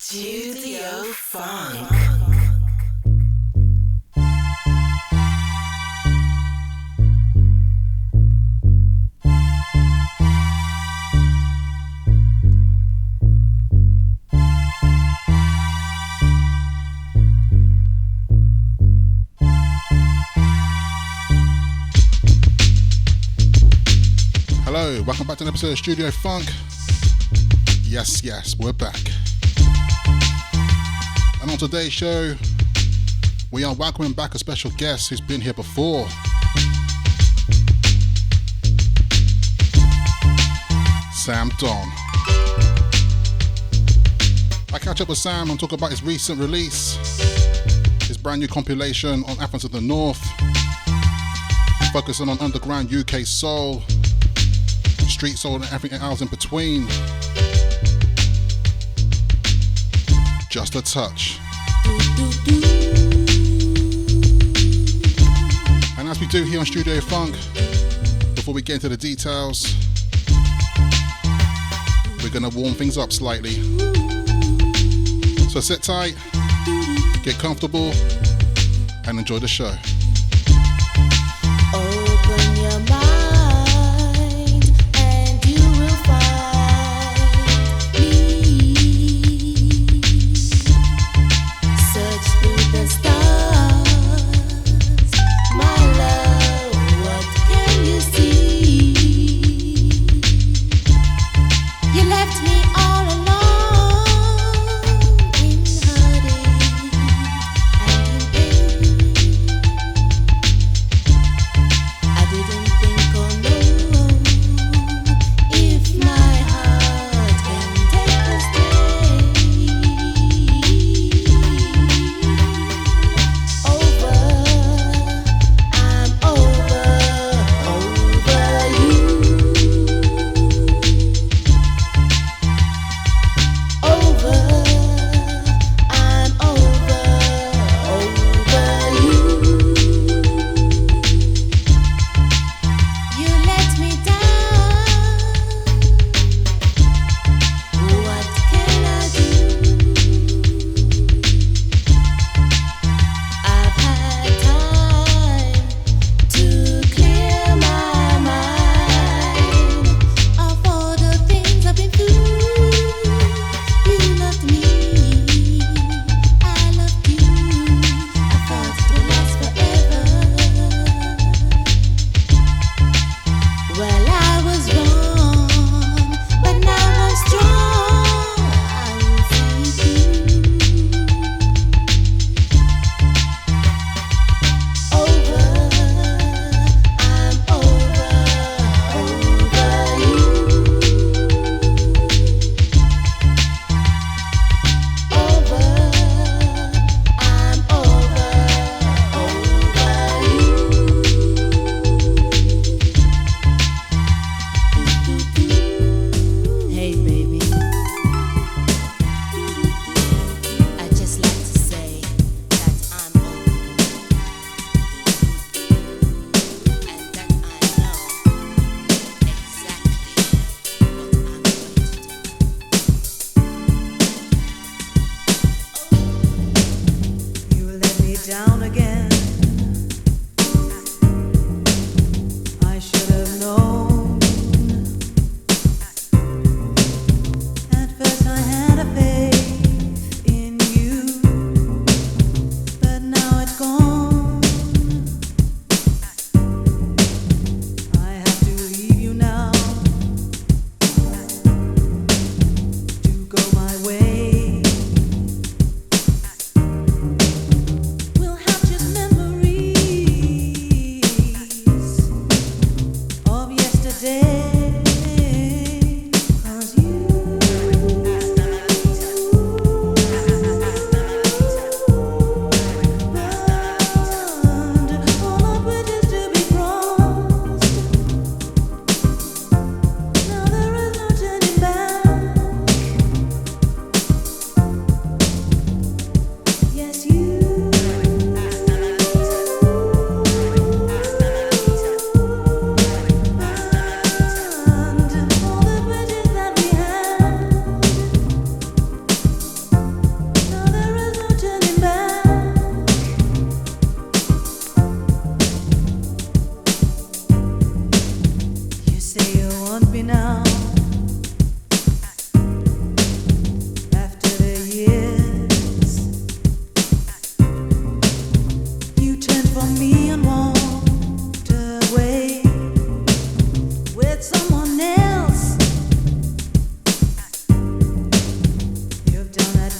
Studio Funk. Hello, welcome back to an episode of Studio Funk. Yes, we're back. And on today's show, we are welcoming back a special guest who's been here before. Sam Don. I catch up with Sam and talk about his recent release, his brand new compilation on Athens Of The North, focusing on underground UK soul, street soul and everything else in between. Just a touch. And as we do here on Studio Funk, before we get into the details, we're going to warm things up slightly. So sit tight, get comfortable, and enjoy the show. Open your mind and you will find me. Search through the stars, my love, what can you see? You left me all alone in hurting and in pain.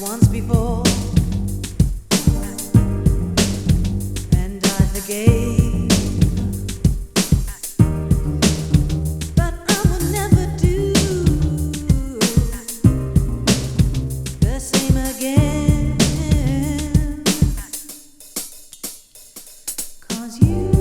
once before, and I forgave. But I will never do the same again. 'Cause you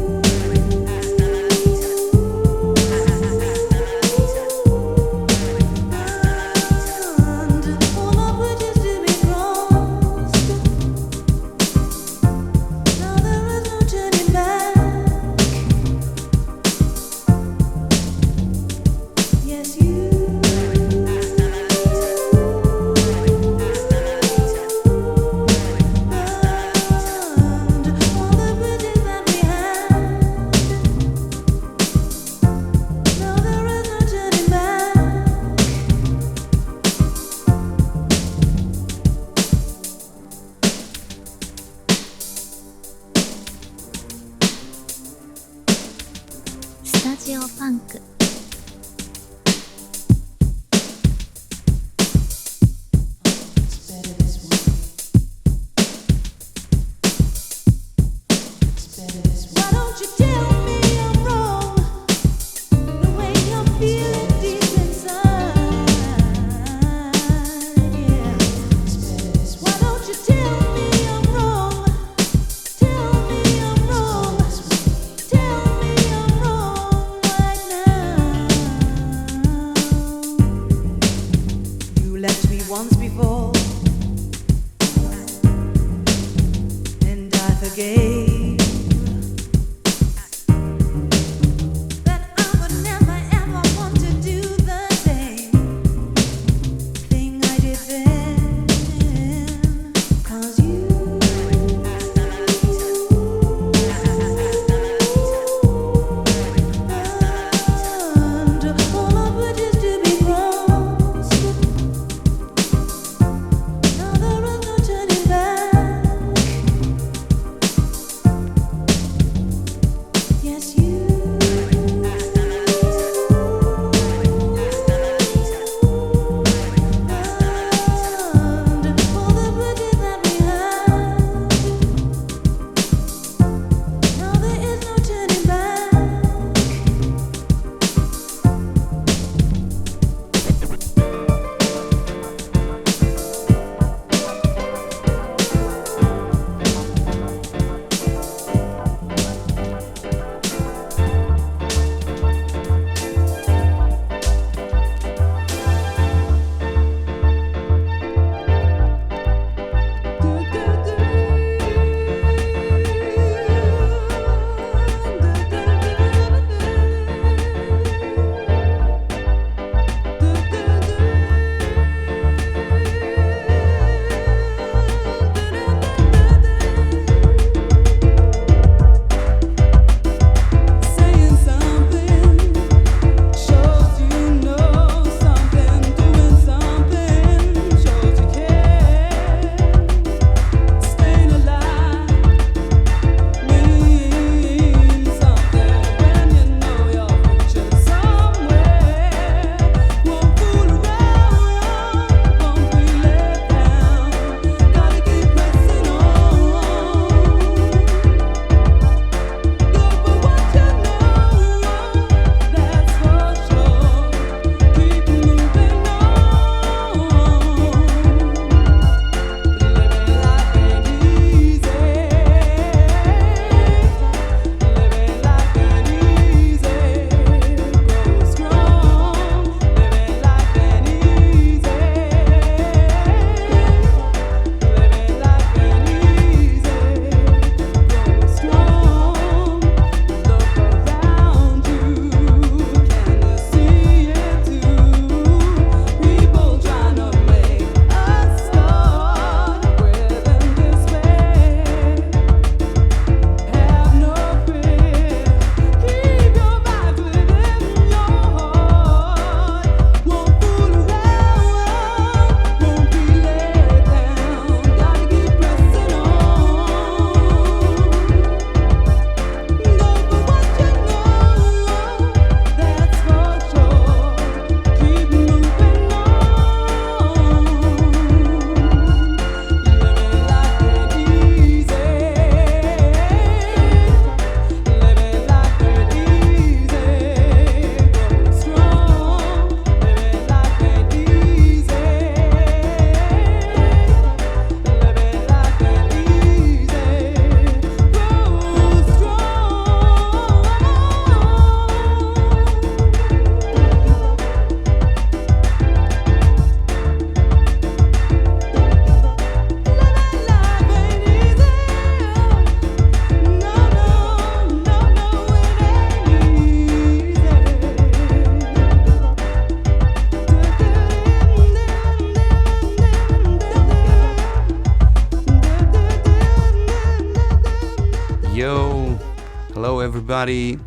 Hello everybody,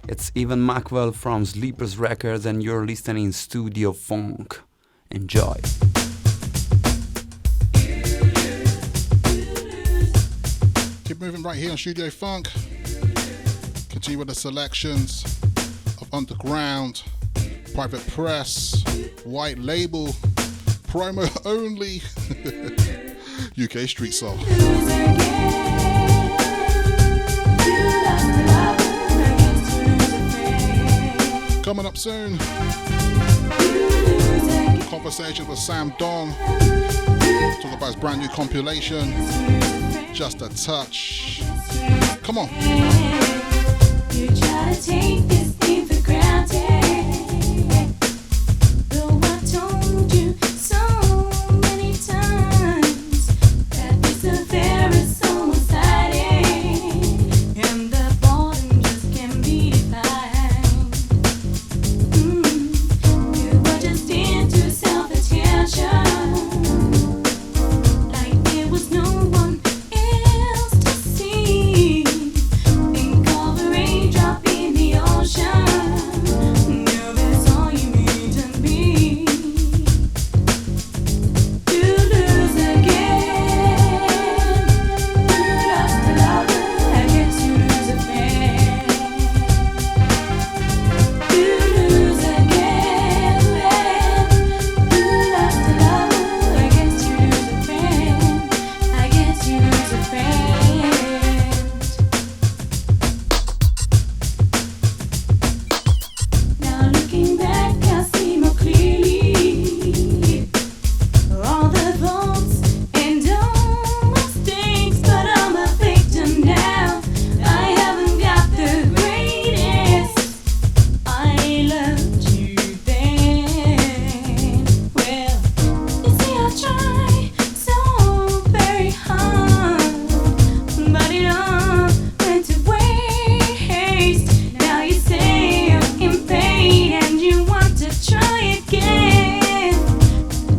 it's Ivan Bô'vel from Sleepers Records and you're listening Studio Funk. Enjoy. Keep moving right here on Studio Funk. Continue with the selections of underground, private press, white label, promo only, UK street soul. Coming up soon, conversations with Sam Don, talk about his brand new compilation, Just a Touch. Come on. You try to take this thing for granted, though I told you so many times that this affair is so exciting, and the bottom just can't be defined. You were just into self-attention, like there was no one else to see. Think of a raindrop in the ocean. Now that's all you need to be. You lose again. You lost a lover, I guess you lose a friend. You lose again. You lost a lover, I guess you lose a friend. I guess you lose a friend. Now looking back, I see more clearly all the faults and all mistakes, but I'm a victim now. I haven't got the greatest. I loved you then. Well, you see, I try so very hard, but it all went to waste. Now you say I'm in pain and you want to try again,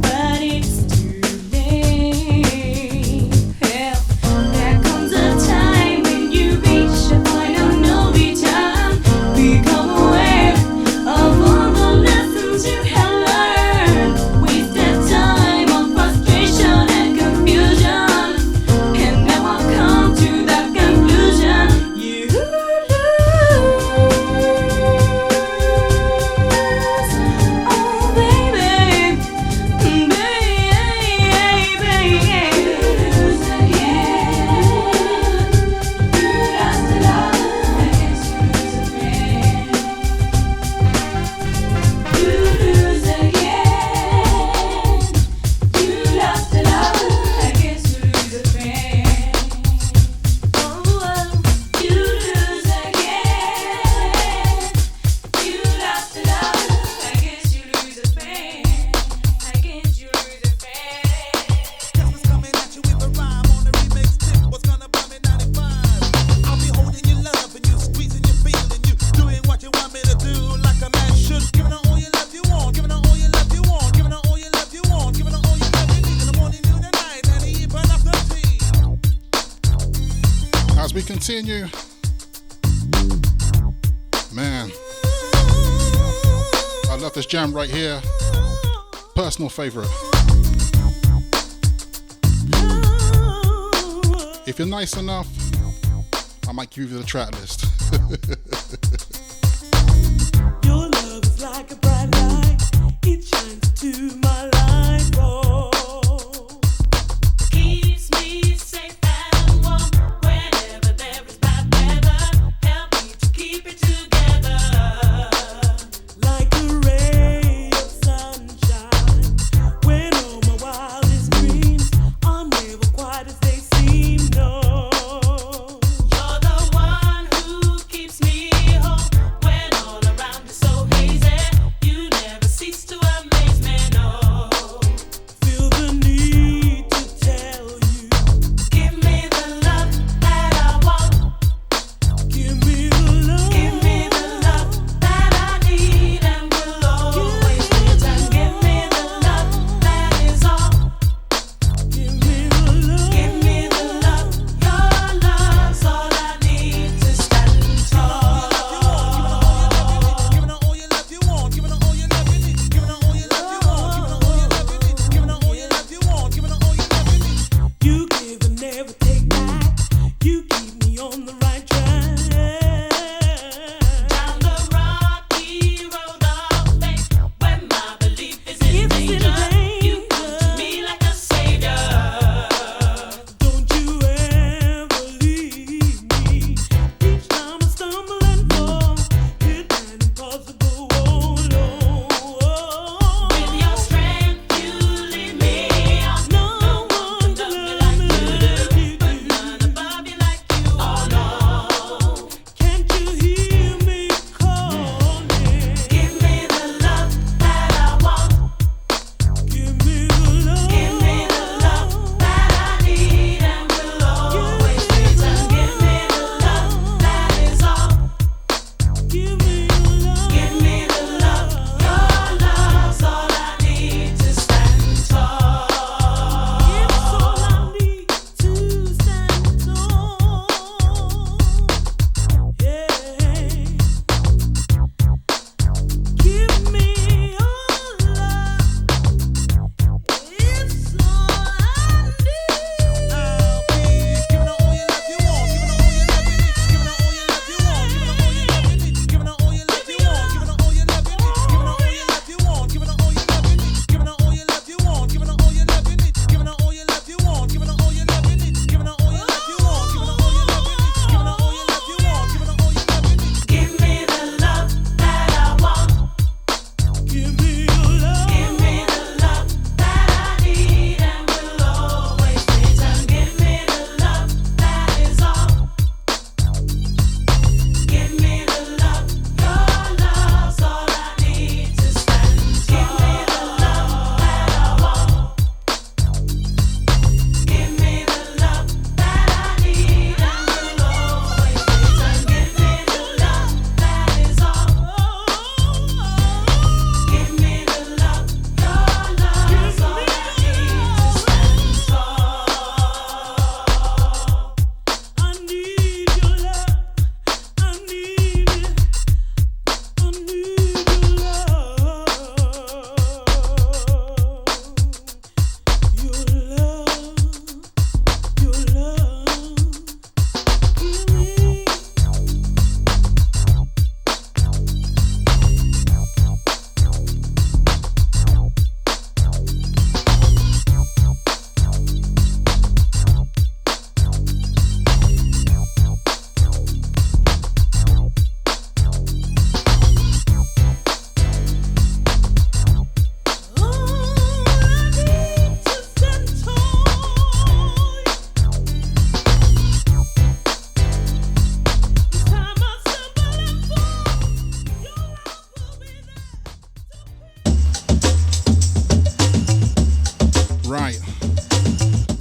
but it's too late. Well, there comes a time when you reach a point of no return. Become aware of all the lessons you have learned. Wasted time on frustration and confusion, and now I've come to the conclusion. You lose, oh baby, baby. You lose again. You lost a lover, I guess you lose a friend. You lose again. You lost a lover, I guess you lose a friend. Oh, you lose again. You lost a lover, I guess you lose a friend. I guess you lose a friend. Cause coming at you with a rhyme on the remix tip. What's gonna bum in 95? I'll be holding your love and you, squeezing your feeling you, doing what you want me to do like a man should. Giving her all your love you want, giving her all your love you want, giving her all your love you want, giving her all your love you need in the morning, noon, and night, and even after tea. As we continue, man, I love this jam right here. Personal favorite. If you're nice enough, I might give you the track list. Your love is like a bright light, it shines to my life. Oh, Keeps me safe and warm whenever there is bad weather. Help me to keep it together. like a ray of sunshine. When all my wildest dreams are never quite as they seem. No, You're the one who keeps me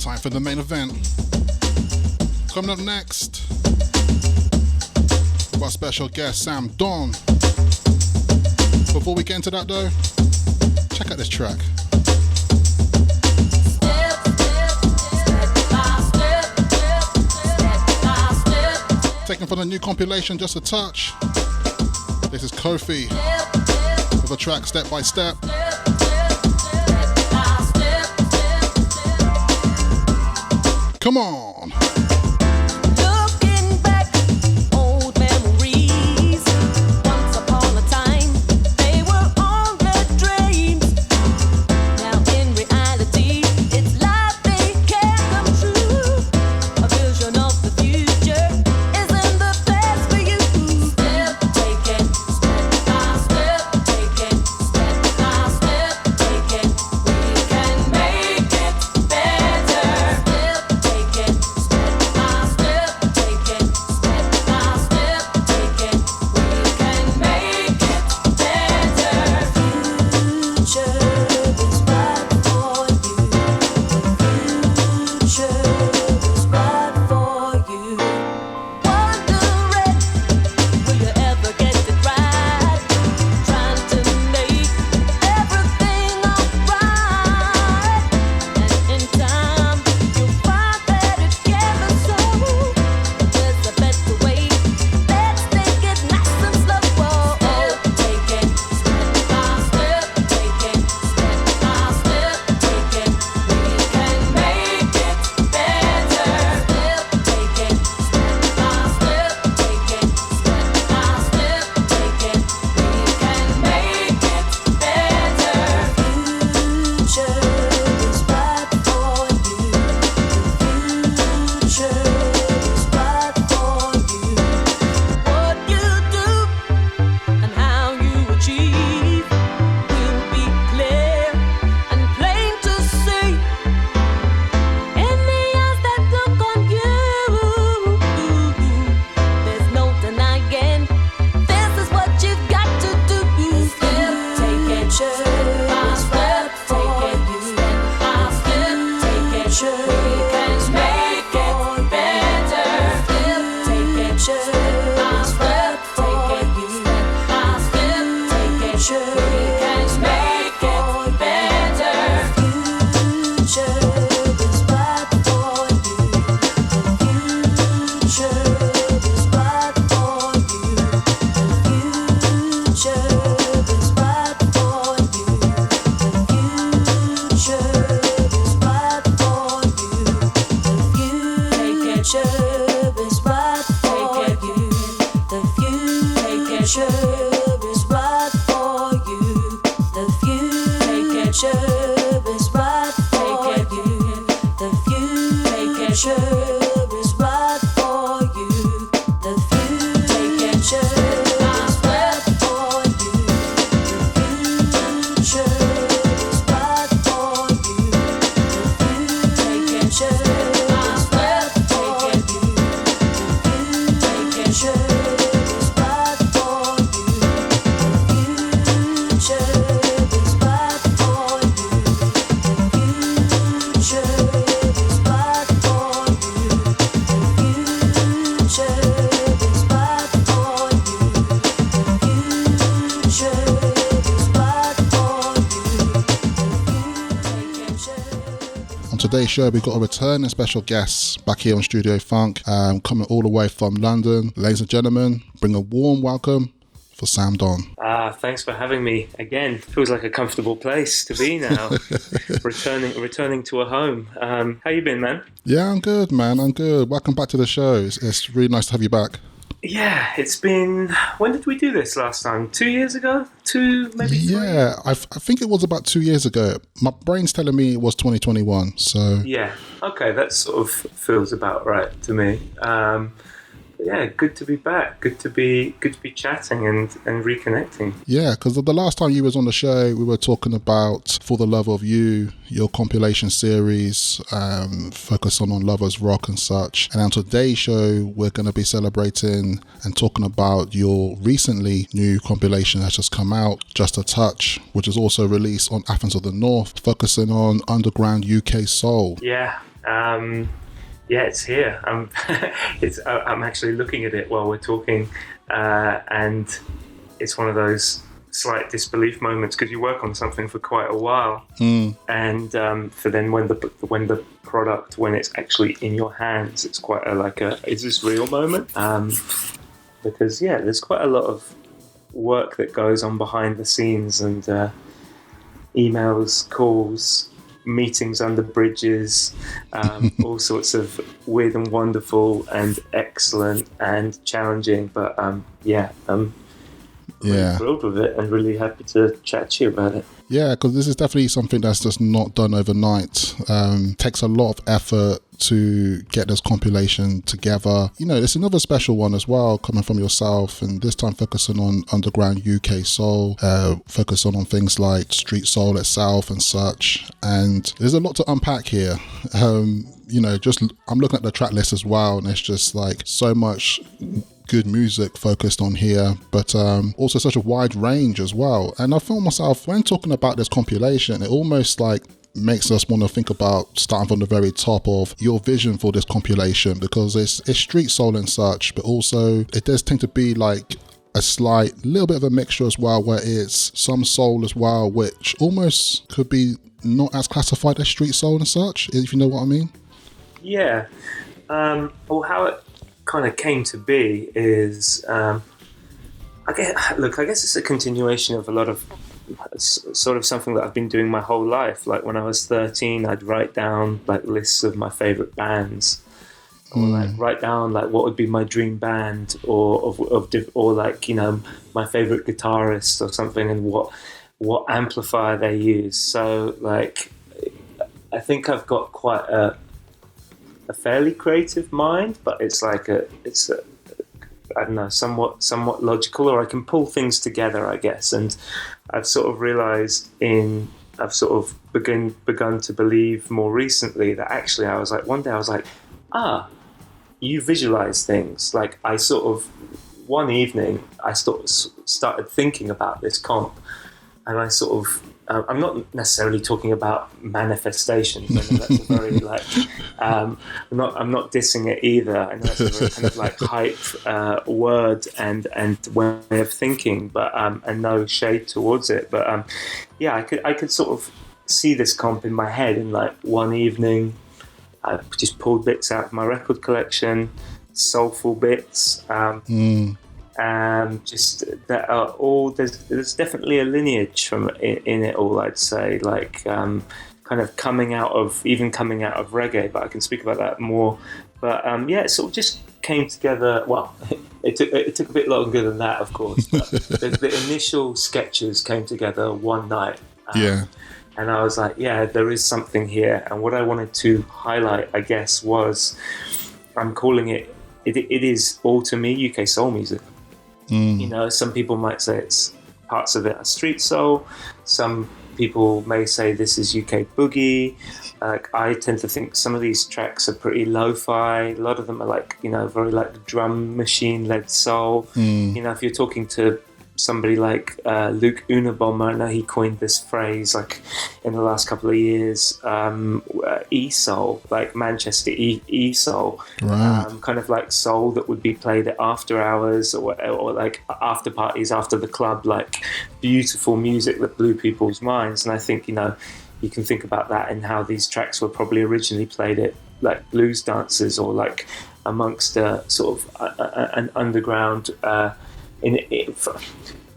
Time for the main event. Coming up next, we've got our special guest, Sam Don. Before we get into that though, check out this track. Taken from the new compilation, Just a Touch. This is Kofi with a track Step by Step. Come on. Looking back, old memories. Once upon a time, they were all the dreams. Now in reality, it's life they can't come true. A vision of the future isn't the best for you. Step, take it, step by step, take it, step by step, take it. We can make it better. Step, take it, step by step, take it, step by step, take it. We can make it better. Future is right for you. Future is right for you. Wondering, will you ever get it right? Trying to make everything alright. And in time, you'll find that it can be so. But there's a better way. Let's take it nice and slow. Take it step by step, take it step by step, take it. We can make it better. Take it step by step, take it step by step, take it. We can make it better. Future is right for you. Future is right for you. What you do and how you achieve will be clear and plain to see in the eyes that look on you. There's no denying this is what you've got to do. Step, take it, step by step, take it, step by step, take it. We can make it better. Step, take it, step by step, take it, step by step, take it. We can make it better. Future is right for you. Future is right for you. Future is right for you. Future is right for you. Future is right for you. The future is right for you. The future is right for you. The future is right for you. The future is right for you. The future is right for you. The future is right for you. The future is right for you. The future is right for you. The future is right for you. The future is right for you. The future is right for you. On today's show, we've got a returning special guest back here on Studio Funk, coming all the way from London. Ladies and gentlemen, bring a warm welcome for Sam Don. Thanks for having me again. Feels like a comfortable place to be now. returning to a home. How you been, man? Yeah, I'm good, man. I'm good. Welcome back to the show. It's really nice to have you back. Yeah, it's been... When did we do this last time? 2 years ago? Maybe 3? Yeah, I think it was about 2 years ago. My brain's telling me it was 2021, so... Yeah, okay, that sort of feels about right to me. yeah, good to be back. Good to be chatting and reconnecting. Yeah, because the last time you was on the show, we were talking about For the Love of You, your compilation series, focusing on lovers rock and such. And on today's show, we're going to be celebrating and talking about your recently new compilation that's just come out, Just a Touch, which is also released on Athens of the North, focusing on underground UK soul. Yeah. Yeah, it's here. I'm actually looking at it while we're talking, and it's one of those slight disbelief moments because you work on something for quite a while, and for then when the product, when it's actually in your hands, it's quite is this real moment? Because there's quite a lot of work that goes on behind the scenes, and emails, calls, meetings under bridges, all sorts of weird and wonderful and excellent and challenging, but I'm really thrilled with it and really happy to chat to you about it. Yeah, because this is definitely something that's just not done overnight. Takes a lot of effort to get this compilation together. There's another special one as well coming from yourself, and this time focusing on underground UK soul, focusing on things like street soul itself and such. And there's a lot to unpack here. I'm looking at the track list as well, and it's just like so much good music focused on here, but also such a wide range as well. And I feel myself, when talking about this compilation, it almost like makes us want to think about starting from the very top of your vision for this compilation, because it's street soul and such, but also it does tend to be like a slight little bit of a mixture as well, where it's some soul as well, which almost could be not as classified as street soul and such, if you know what I mean. Yeah. Well, how it kind of came to be is, I guess it's a continuation of a lot of sort of something that I've been doing my whole life. Like when I was 13, I'd write down like lists of my favorite bands, or like write down like what would be my dream band, or like my favorite guitarist or something, and what amplifier they use. So like I think I've got quite a fairly creative mind, but it's like I don't know, somewhat logical, or I can pull things together, I guess. And I've sort of realized I've sort of begun to believe more recently that actually one day I was like, you visualize things. Like I sort of, one evening I started thinking about this comp, and I sort of, I'm not necessarily talking about manifestations. I know that's a very I'm not dissing it either. I know that's a very kind of like hype word and way of thinking, but and no shade towards it. But I could sort of see this comp in my head. And like one evening, I just pulled bits out of my record collection, soulful bits. Just that are all there's definitely a lineage from in it all, I'd say, like kind of coming out of reggae, but I can speak about that more. But it sort of just came together. Well, it took a bit longer than that, of course, but the initial sketches came together one night. And I was like, there is something here. And what I wanted to highlight, I guess, was I'm calling it is all to me UK soul music. Some people might say it's parts of it are street soul. Some people may say this is UK boogie. I tend to think some of these tracks are pretty lo-fi. A lot of them are like, very like drum machine led soul. If you're talking to somebody like Luke Unabomber, I know he coined this phrase like in the last couple of years, e-soul, like Manchester e-soul, right. Kind of like soul that would be played at after hours or like after parties after the club, like beautiful music that blew people's minds. And I think you can think about that and how these tracks were probably originally played at like blues dances, or like amongst a sort of an underground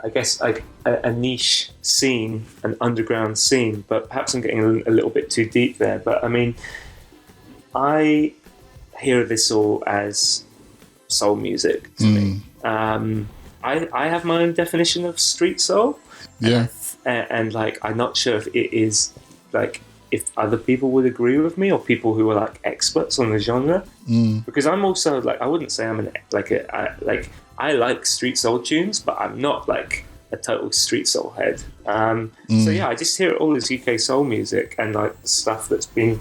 I guess like a niche scene, an underground scene. But perhaps I'm getting a little bit too deep there. But I mean, I hear this all as soul music to me. I have my own definition of street soul. Yeah. And like, I'm not sure if it is like if other people would agree with me, or people who are like experts on the genre. Because I'm also like, I wouldn't say I'm I like street soul tunes, but I'm not like a total street soul head. So yeah, I just hear it all as UK soul music and like stuff that's been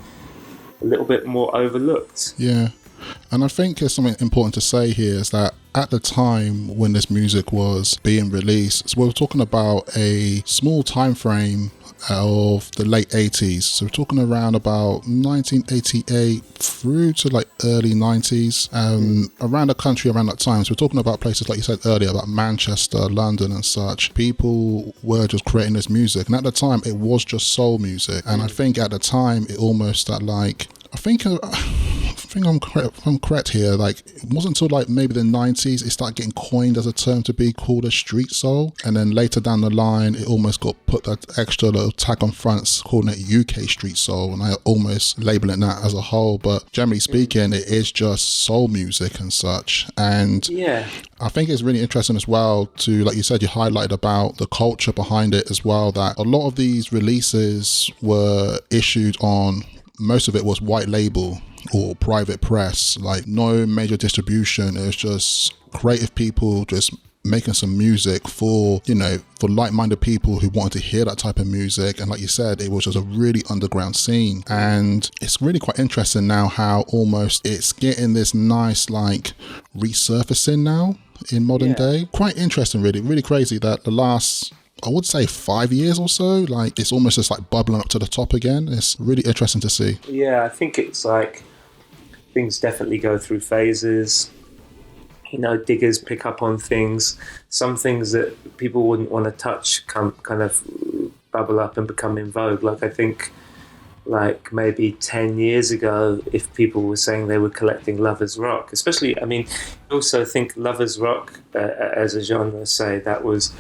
a little bit more overlooked. Yeah. And I think there's something important to say here is that at the time when this music was being released, so we're talking about a small time frame of the late 80s. So we're talking around about 1988 through to like early 90s, around the country around that time. So we're talking about places like you said earlier, about Manchester, London and such. People were just creating this music. And at the time it was just soul music. And I think at the time it almost that like, I think I'm correct here. Like, it wasn't until like maybe the 90s it started getting coined as a term to be called a street soul, and then later down the line it almost got put that extra little tag on front calling it UK street soul, and I almost labeling that as a whole. But generally speaking, it is just soul music and such. And Yeah. I think it's really interesting as well to, like you said, you highlighted about the culture behind it as well, that a lot of these releases were issued on, most of it was white label or private press, like no major distribution. It was just creative people just making some music for, you know, for like-minded people who wanted to hear that type of music. And like you said, it was just a really underground scene. And it's really quite interesting now how almost it's getting this nice like resurfacing now in modern day. Quite interesting, really crazy that the last, I would say 5 years or so, like it's almost just like bubbling up to the top again. It's really interesting to see. Yeah, I think it's like things definitely go through phases. You know, diggers pick up on things. Some things that people wouldn't want to touch kind of bubble up and become in vogue. Like I think like maybe 10 years ago, if people were saying they were collecting Lovers Rock, especially, I mean, I also think Lovers Rock as a genre, say that was,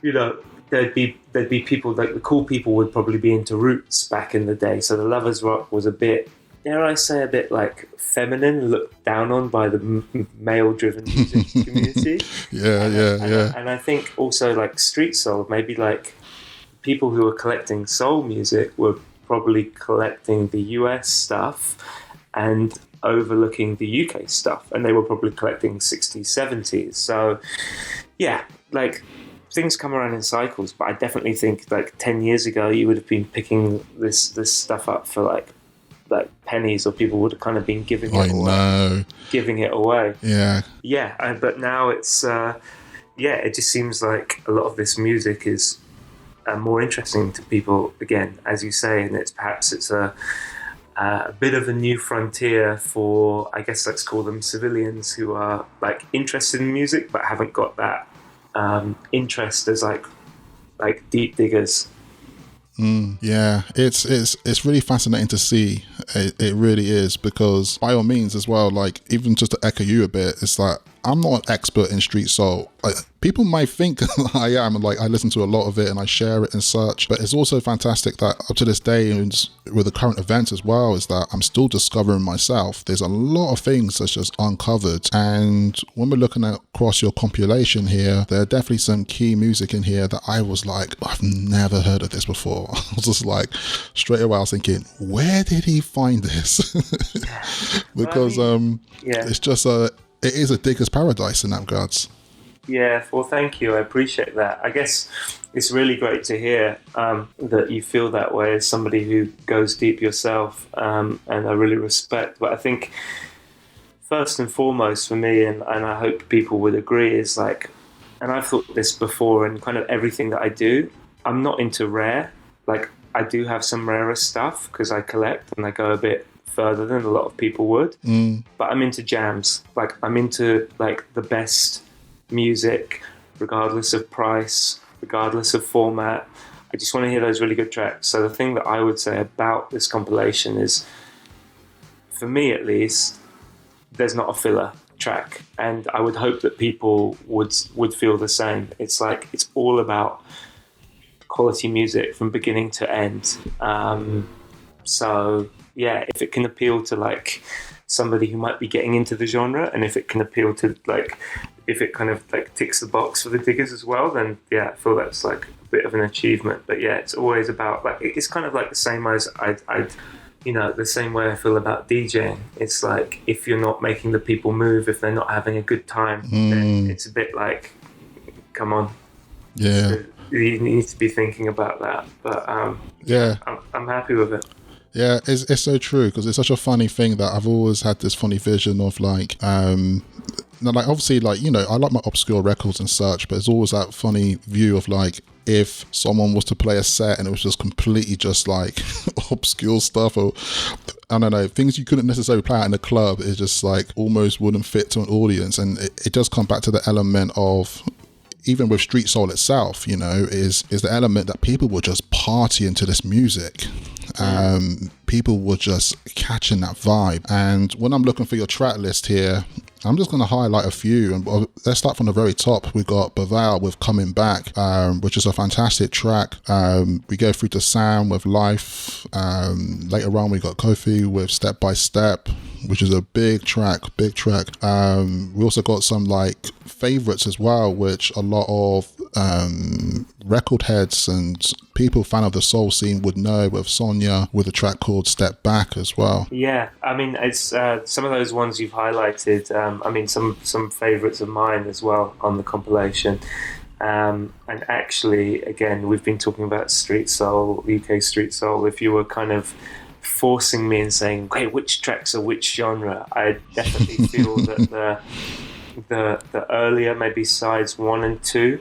you know, there'd be people like the cool people would probably be into Roots back in the day. So the Lovers Rock was a bit, dare I say, a bit like feminine, looked down on by the male-driven music community. And I think also like street soul, maybe like people who were collecting soul music were probably collecting the US stuff and overlooking the UK stuff, and they were probably collecting 60s, 70s. So yeah, like things come around in cycles, but I definitely think like 10 years ago you would have been picking this stuff up for like pennies, or people would have kind of been giving it away. But now it's it just seems like a lot of this music is more interesting to people again, as you say, and it's a bit of a new frontier for, I guess let's call them civilians, who are like interested in music but haven't got that interest as like deep diggers. It's really fascinating to see. It really is, because by all means as well, like even just to echo you a bit, it's like I'm not an expert in street soul. Like, people might think I am, like I listen to a lot of it and I share it and such, but it's also fantastic that up to this day, and with the current events as well, is that I'm still discovering myself. There's a lot of things that's just uncovered, and when we're looking at across your compilation here, there are definitely some key music in here that I was like, I've never heard of this before. I was just like, straight away I was thinking, where did he find this? Because it's just it is a digger's paradise in that regards. Yeah, well, thank you. I appreciate that. I guess it's really great to hear that you feel that way as somebody who goes deep yourself, and I really respect. But I think first and foremost for me, and I hope people would agree, is like, and I've thought this before, and kind of everything that I do, I'm not into rare. Like, I do have some rarer stuff because I collect and I go a bit further than a lot of people would, but I'm into jams. Like, I'm into like the best music, regardless of price, regardless of format. I just want to hear those really good tracks. So the thing that I would say about this compilation is, for me at least, there's not a filler track, and I would hope that people would feel the same. It's like, it's all about quality music from beginning to end. So yeah, if it can appeal to like somebody who might be getting into the genre, and if it can appeal to like, if it kind of like ticks the box for the diggers as well, then yeah, I feel that's like a bit of an achievement. But yeah, it's always about like it's kind of like the same as I the same way I feel about DJing. It's like if you're not making the people move, if they're not having a good time, then it's a bit like, come on. Yeah. You need to be thinking about that. But I'm happy with it. Yeah, it's so true, because it's such a funny thing that I've always had this funny vision of like, like obviously like, you know, I like my obscure records and such, but it's always that funny view of like, if someone was to play a set and it was just completely just like obscure stuff, or I don't know, things you couldn't necessarily play out in the club, it just like almost wouldn't fit to an audience. And it does come back to the element of, even with street soul itself, you know, is the element that people will just party into this music. People were just catching that vibe. And when I'm looking for your track list here, I'm just going to highlight a few, and let's start from the very top. We've got Bô'vel with Coming Back, which is a fantastic track. We go through to Sam with Life. Later on, we got Kofi with Step by Step, which is a big track. We also got some like favorites as well, which a lot of record heads and people fan of the soul scene would know, with Sonja with a track called Step Back as well. Yeah, I mean, it's some of those ones you've highlighted. I mean, some favourites of mine as well on the compilation. And actually, again, we've been talking about street soul, UK street soul. If you were kind of forcing me and saying, "Hey, which tracks are which genre?" I definitely feel that the earlier maybe sides 1 and 2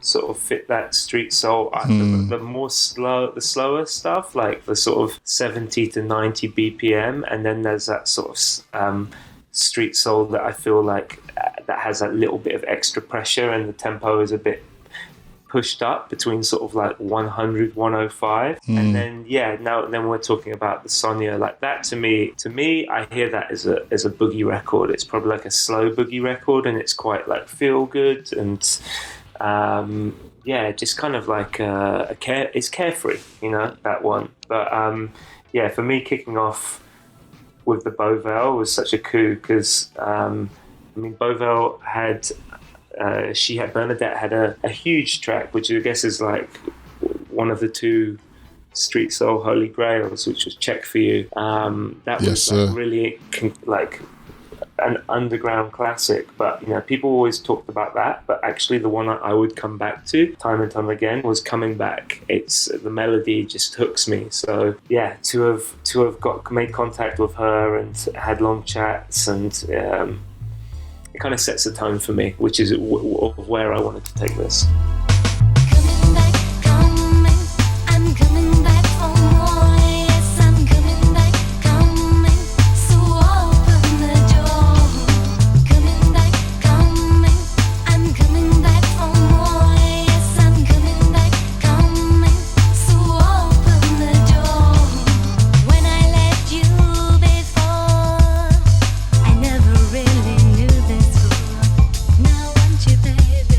sort of fit that street soul. The slower stuff, like the sort of 70 to 90 BPM, and then there's that sort of street soul that I feel like that has that little bit of extra pressure, and the tempo is a bit pushed up between sort of like 100, 105, and then then we're talking about the Sonja. Like that to me, I hear that as a boogie record. It's probably like a slow boogie record, and it's quite like feel good and. Just kind of like it's carefree, you know, that one. But for me, kicking off with the Bô'vel was such a coup, because Bô'vel had Bernadette had a huge track, which I guess is like one of the two street soul holy grails, which was Check For You. That was like really like an underground classic, but you know, people always talked about that, but actually the one I would come back to time and time again was Coming Back. It's the melody just hooks me. So yeah, to have made contact with her and had long chats, and it kind of sets the tone for me, which is where I wanted to take this. Coming back, I'm coming back for more. Yes, I'm coming back, so open the door. Coming back, I'm coming back for more. Yes, I'm coming back, so open the door. When I left you before, I never really knew this before. Now I want you, baby.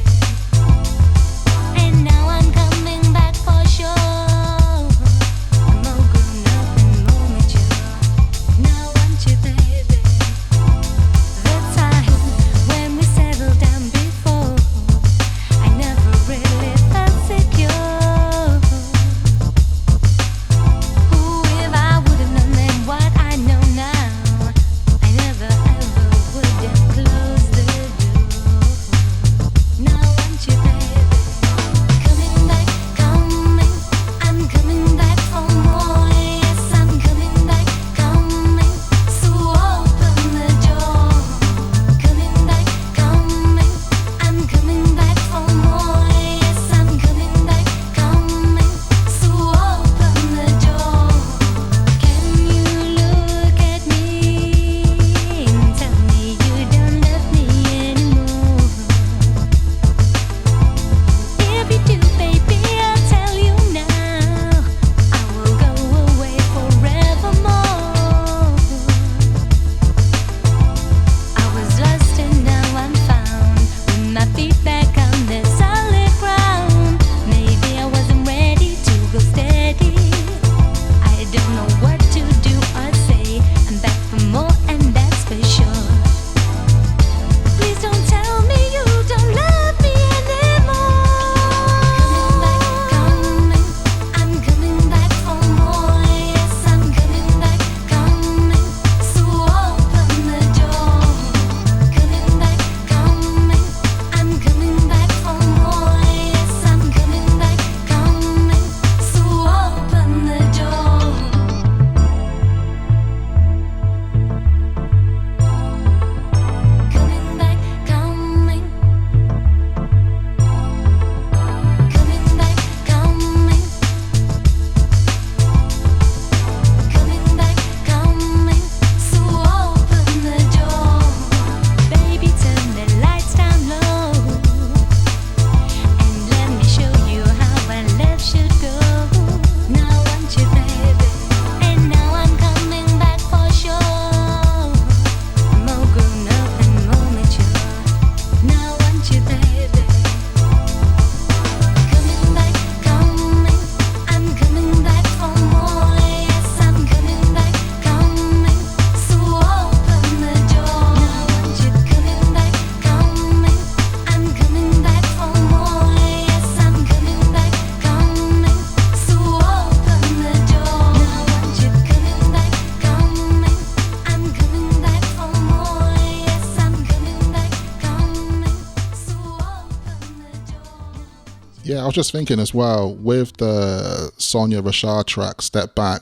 Yeah, I was just thinking as well, with the Sonja Ryshard track, Step Back,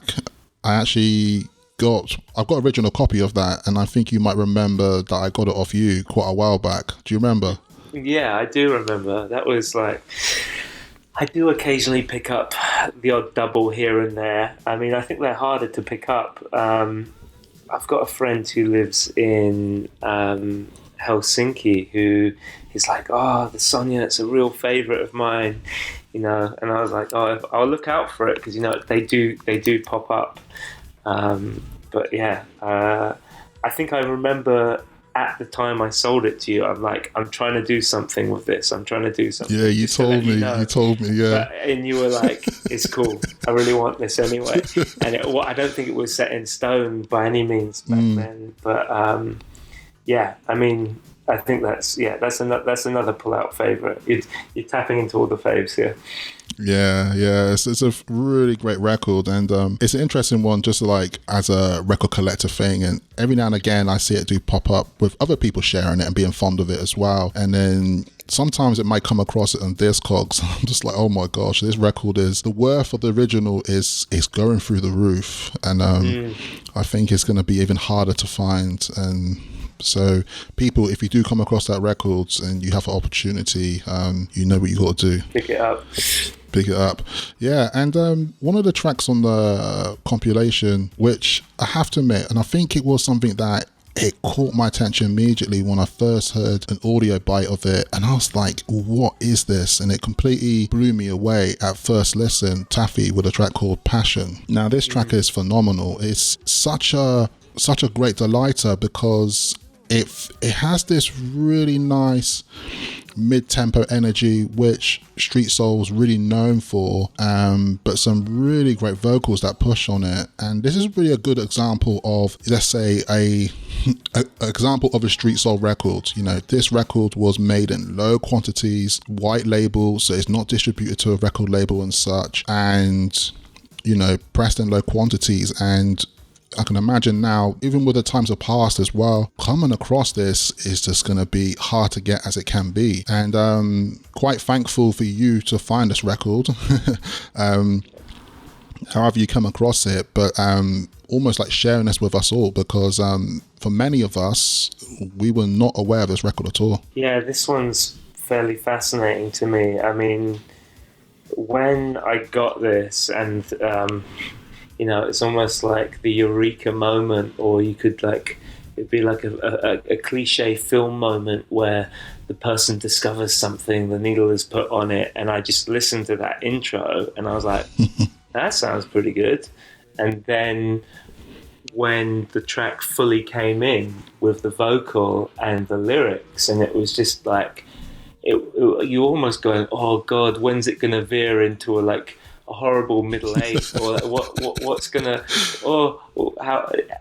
I've got an original copy of that, and I think you might remember that I got it off you quite a while back. Do you remember? Yeah, I do remember. That was like, I do occasionally pick up the odd double here and there. I mean, I think they're harder to pick up. I've got a friend who lives in Helsinki who is like, oh, the Sonja, it's a real favourite of mine, you know. And I was like, oh, I'll look out for it because, you know, they do pop up. But yeah, I think I remember at the time I sold it to you, I'm like, I'm trying to do something with this. I'm trying to do something. Yeah, you told me. You told me, yeah. And you were like, it's cool. I really want this anyway. And I don't think it was set in stone by any means back then. But yeah, I mean, I think that's another pull-out favourite. You're tapping into all the faves here. Yeah, it's a really great record, and it's an interesting one just like as a record collector thing, and every now and again I see it do pop up with other people sharing it and being fond of it as well, and then sometimes it might come across it on Discogs. I'm just like, oh my gosh, this record is, the worth of the original is going through the roof, and I think it's going to be even harder to find. And so people, if you do come across that record and you have an opportunity, you know what you got to do. Pick it up. Yeah, and one of the tracks on the compilation, which I have to admit, and I think it was something that it caught my attention immediately when I first heard an audio bite of it, and I was like, what is this? And it completely blew me away at first listen. Taffy with a track called Passion. Now this track is phenomenal. It's such a great delighter because it has this really nice mid-tempo energy which Street Soul's really known for, but some really great vocals that push on it. And this is really a good example of, let's say, a example of a Street Soul record. You know, this record was made in low quantities, white label, so it's not distributed to a record label and such, and, you know, pressed in low quantities. And I can imagine now, even with the times of past as well, coming across this is just going to be hard to get as it can be. And quite thankful for you to find this record, however you come across it, but almost like sharing this with us all, because for many of us, we were not aware of this record at all. Yeah, this one's fairly fascinating to me. I mean, when I got this, and you know, it's almost like the eureka moment, or you could like, it'd be like a cliche film moment where the person discovers something, the needle is put on it, and I just listened to that intro and I was like, that sounds pretty good. And then when the track fully came in with the vocal and the lyrics, and it was just like, you almost going, oh God, when's it gonna veer into a horrible middle age, or what's gonna,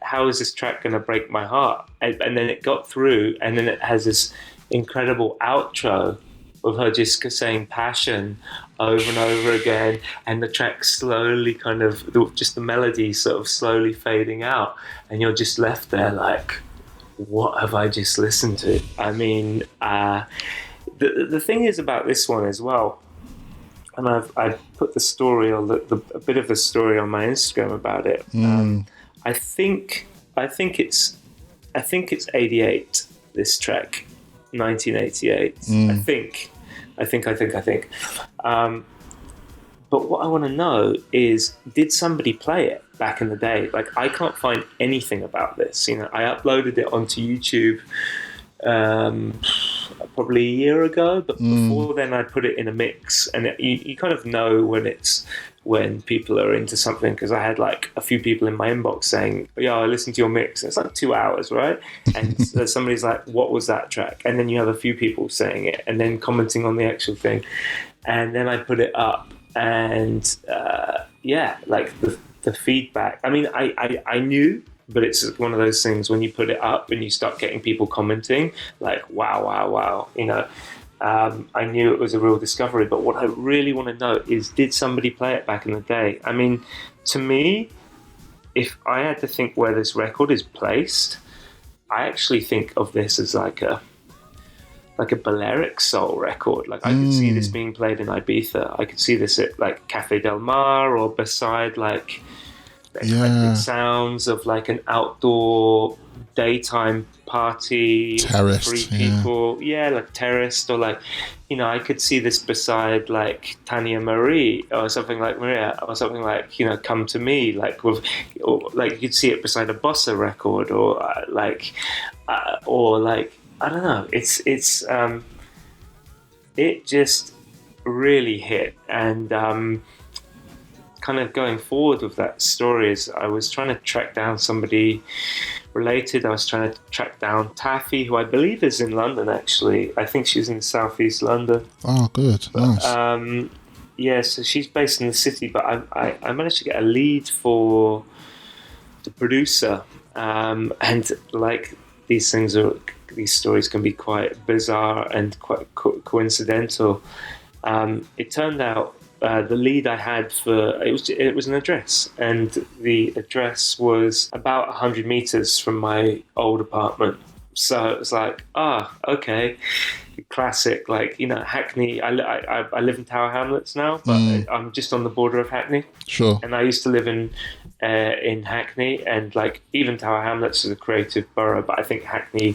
how is this track gonna break my heart? And then it got through, and then it has this incredible outro of her just saying passion over and over again, and the track slowly kind of, just the melody sort of slowly fading out, and you're just left there like, what have I just listened to? I mean, the thing is about this one as well, and I've put the story, or a bit of the story on my Instagram about it. I think it's 88. This track, 1988. I think. But what I want to know is, did somebody play it back in the day? Like, I can't find anything about this. You know, I uploaded it onto YouTube probably a year ago, but before then I put it in a mix, and you kind of know when people are into something, because I had like a few people in my inbox saying, yeah, I listened to your mix, and it's like 2 hours, right? And somebody's like, what was that track? And then you have a few people saying it and then commenting on the actual thing, and then I put it up, and like the feedback, I mean, I knew, but it's one of those things when you put it up and you start getting people commenting like, wow, you know. I knew it was a real discovery, but what I really want to know is, did somebody play it back in the day? I mean, to me, if I had to think where this record is placed, I actually think of this as like like a Balearic soul record. Like I could see this being played in Ibiza. I could see this at like Cafe Del Mar or beside like the eclectic sounds of like an outdoor daytime party, Terraced, free people, like terraced, or like, you know, I could see this beside like Tania Marie or something like Maria or something like, you know, Come to Me, like with, or like you'd see it beside a bossa record or like I don't know. It just really hit, and kind of going forward with that story is I was trying to track down somebody related. I was trying to track down Taffy, who I believe is in London actually. I think she's in southeast London. Oh, good. Nice. So she's based in the city, but I managed to get a lead for the producer, and like these stories can be quite bizarre and quite coincidental. It turned out the lead I had for it was an address, and the address was about 100 meters from my old apartment. So it was like, okay, classic, like, you know, Hackney. I live in Tower Hamlets now, but I'm just on the border of Hackney. Sure. And I used to live in Hackney, and like even Tower Hamlets is a creative borough, but I think Hackney,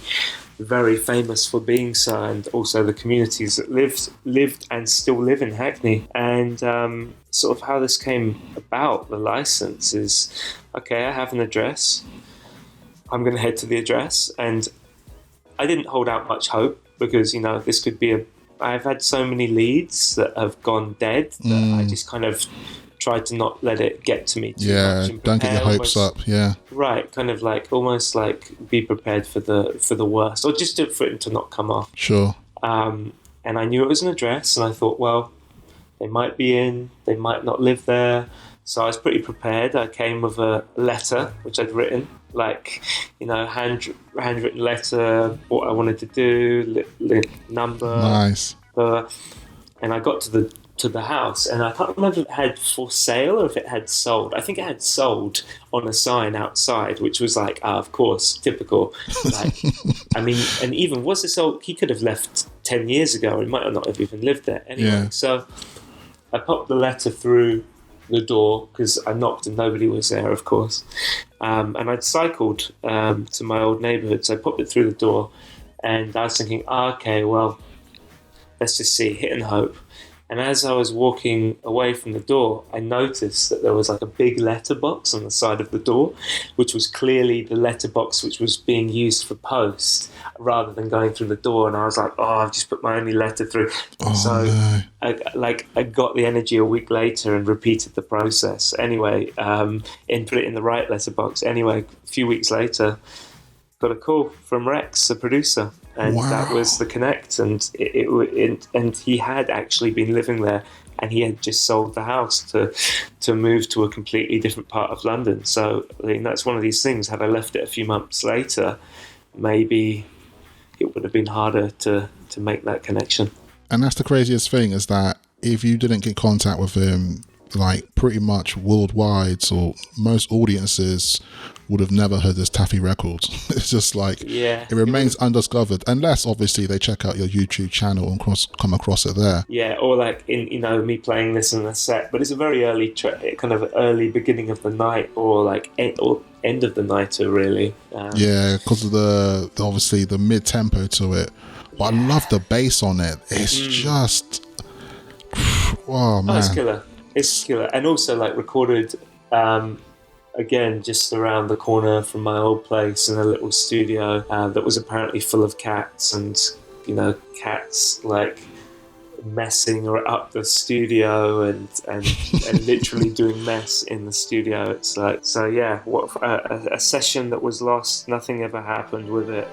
very famous for being so, and also the communities that lived and still live in Hackney. And sort of how this came about, the license, is, okay, I have an address, I'm going to head to the address. And I didn't hold out much hope, because, you know, this could be I've had so many leads that have gone dead that I just kind of tried to not let it get to me too much. And don't get your hopes up. Right, kind of like almost like be prepared for the worst, or just for it to not come off. Sure. And I knew it was an address, and I thought, well, they might be in, they might not live there. So I was pretty prepared. I came with a letter which I'd written, like, you know, handwritten letter, what I wanted to do, number. Nice. And I got to the house, and I can't remember if it had for sale or if it had sold. I think it had sold on a sign outside, which was like, of course, typical. Like, I mean, and even was it sold? He could have left 10 years ago, or he might not have even lived there anyway. So I popped the letter through the door, because I knocked and nobody was there, of course. And I'd cycled to my old neighbourhood, so I popped it through the door, and I was thinking, okay, well, let's just see, hit and hope. And as I was walking away from the door, I noticed that there was like a big letterbox on the side of the door, which was clearly the letterbox which was being used for post rather than going through the door. And I was like, I've just put my only letter through. I got the energy a week later and repeated the process anyway, and put it in the right letterbox. Anyway, a few weeks later, got a call from Rex, the producer. And that was the connect, and and he had actually been living there, and he had just sold the house to move to a completely different part of London. So I think that's one of these things. Had I left it a few months later, maybe it would have been harder to make that connection. And that's the craziest thing, is that if you didn't get contact with him, like pretty much worldwide, or most audiences would have never heard this Taffy record. It's just like, it remains undiscovered, unless obviously they check out your YouTube channel and come across it there. Yeah, or like in, you know, me playing this in a set, but it's a very early kind of early beginning of the night, or like end of the nighter, really. Because of the obviously the mid tempo to it. But I love the bass on it. It's just, oh man, it's killer. It's killer. And also like recorded again just around the corner from my old place in a little studio that was apparently full of cats, and, you know, cats like messing up the studio and literally doing mess in the studio. It's like, so yeah, what a session that was lost. Nothing ever happened with it.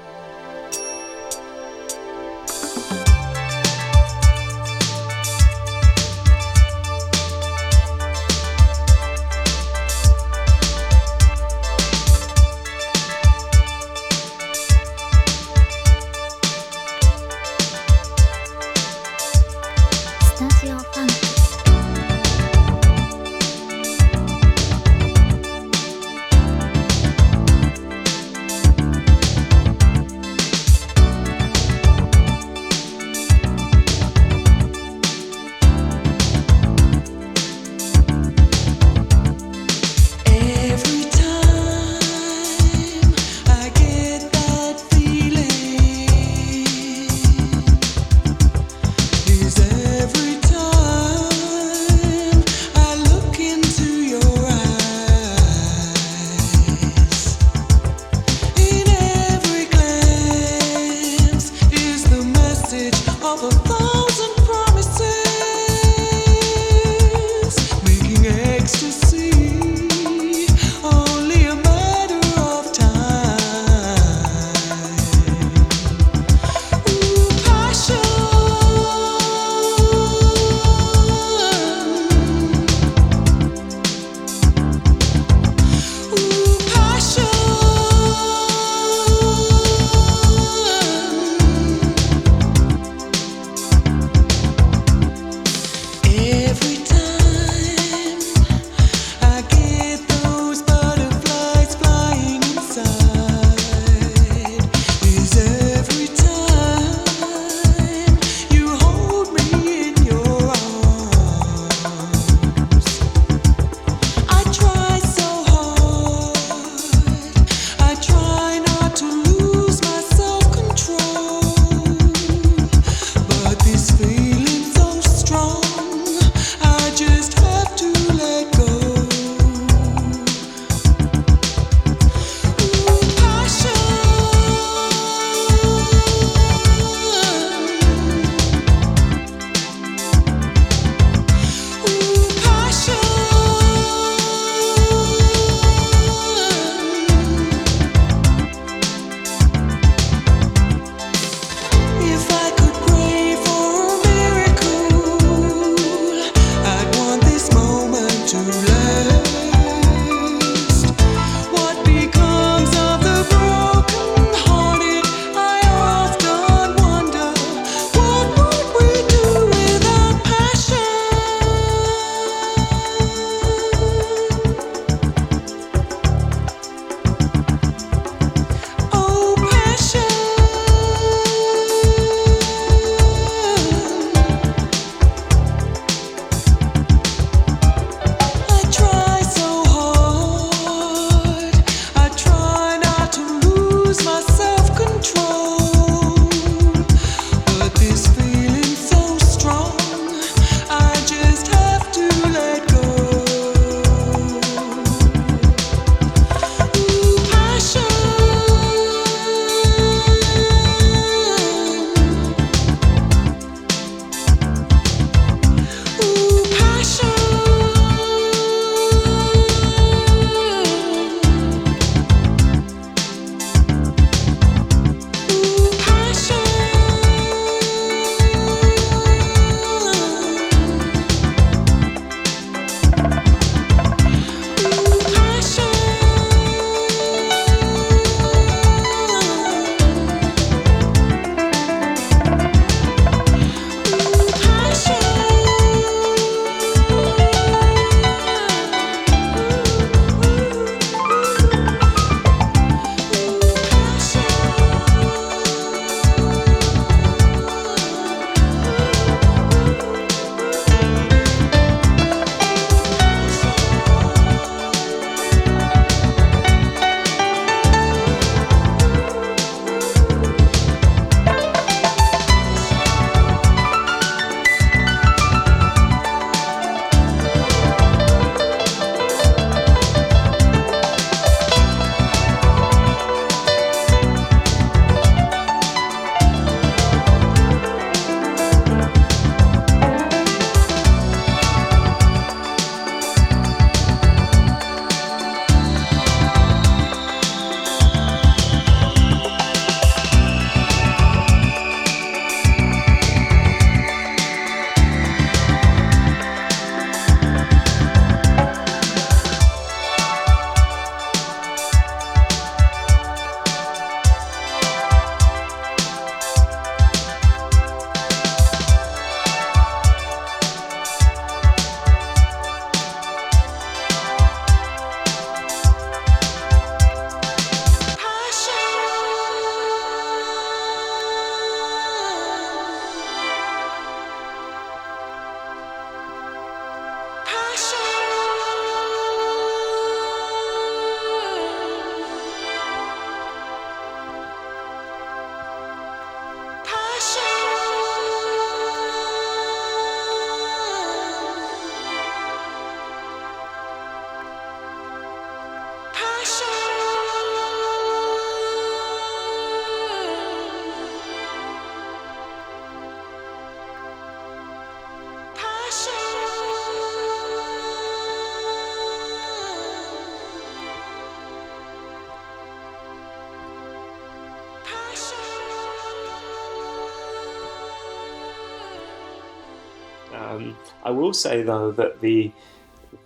I will say though that the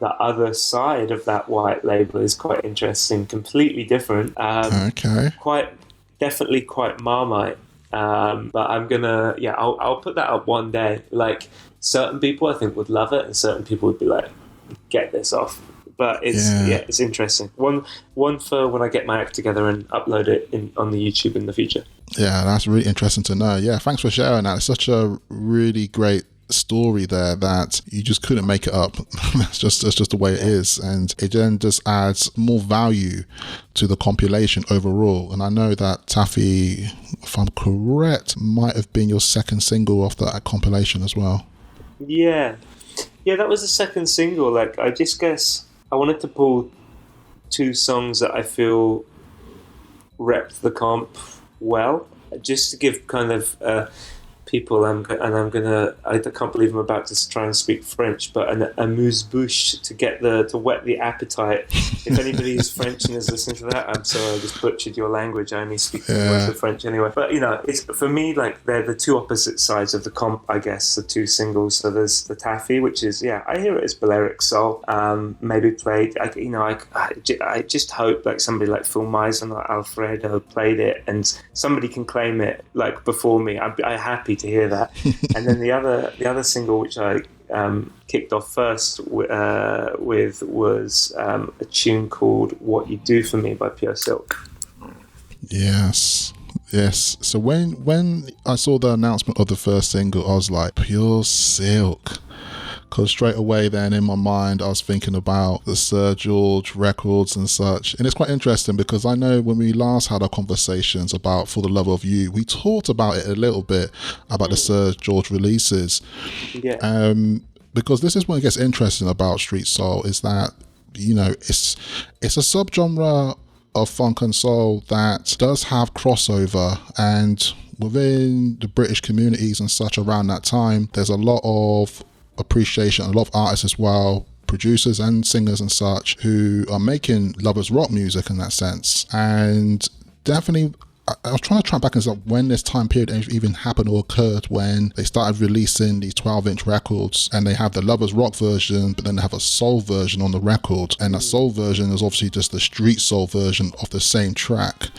other side of that white label is quite interesting, completely different. Okay. Definitely quite Marmite. But I'm gonna, I'll put that up one day. Like, certain people I think would love it, and certain people would be like, "Get this off." But it's interesting. One for when I get my act together and upload it on the YouTube in the future. Yeah, that's really interesting to know. Yeah, thanks for sharing that. It's such a really great story there that you just couldn't make it up. That's just the way it is, and it then just adds more value to the compilation overall. And I know that Taffy, if I'm correct, might have been your second single off that compilation as well. Yeah, that was the second single. Like, I just guess I wanted to pull two songs that I feel repped the comp well, just to give kind of people, I can't believe I'm about to try and speak French, but an amuse-bouche to whet the appetite. If anybody is French and is listening to that, I'm sorry, I just butchered your language. I only speak words of French anyway. But it's for me, like, they're the two opposite sides of the comp, I guess, the two singles. So there's the Taffy, which is, I hear it as Balearic Soul, maybe played. I just hope like somebody like Phil Meisen or Alfredo played it, and somebody can claim it like before me. I'm happy to hear that. And then the other single which I kicked off first with was a tune called What You Do For Me by Pure Silk. Yes. So when I saw the announcement of the first single, I was like, Pure Silk. Because straight away then in my mind I was thinking about the Sir George records and such. And it's quite interesting because I know when we last had our conversations about For the Love of You, we talked about it a little bit, about the Sir George releases. Yeah. Because this is what gets interesting about street soul, is that, it's a subgenre of funk and soul that does have crossover, and within the British communities and such around that time, there's a lot of appreciation, a lot of artists as well, producers and singers and such, who are making lovers rock music in that sense. And definitely I was trying to track back and see when this time period even happened or occurred, when they started releasing these 12-inch records, and they have the lovers rock version, but then they have a soul version on the record, and the soul version is obviously just the street soul version of the same track.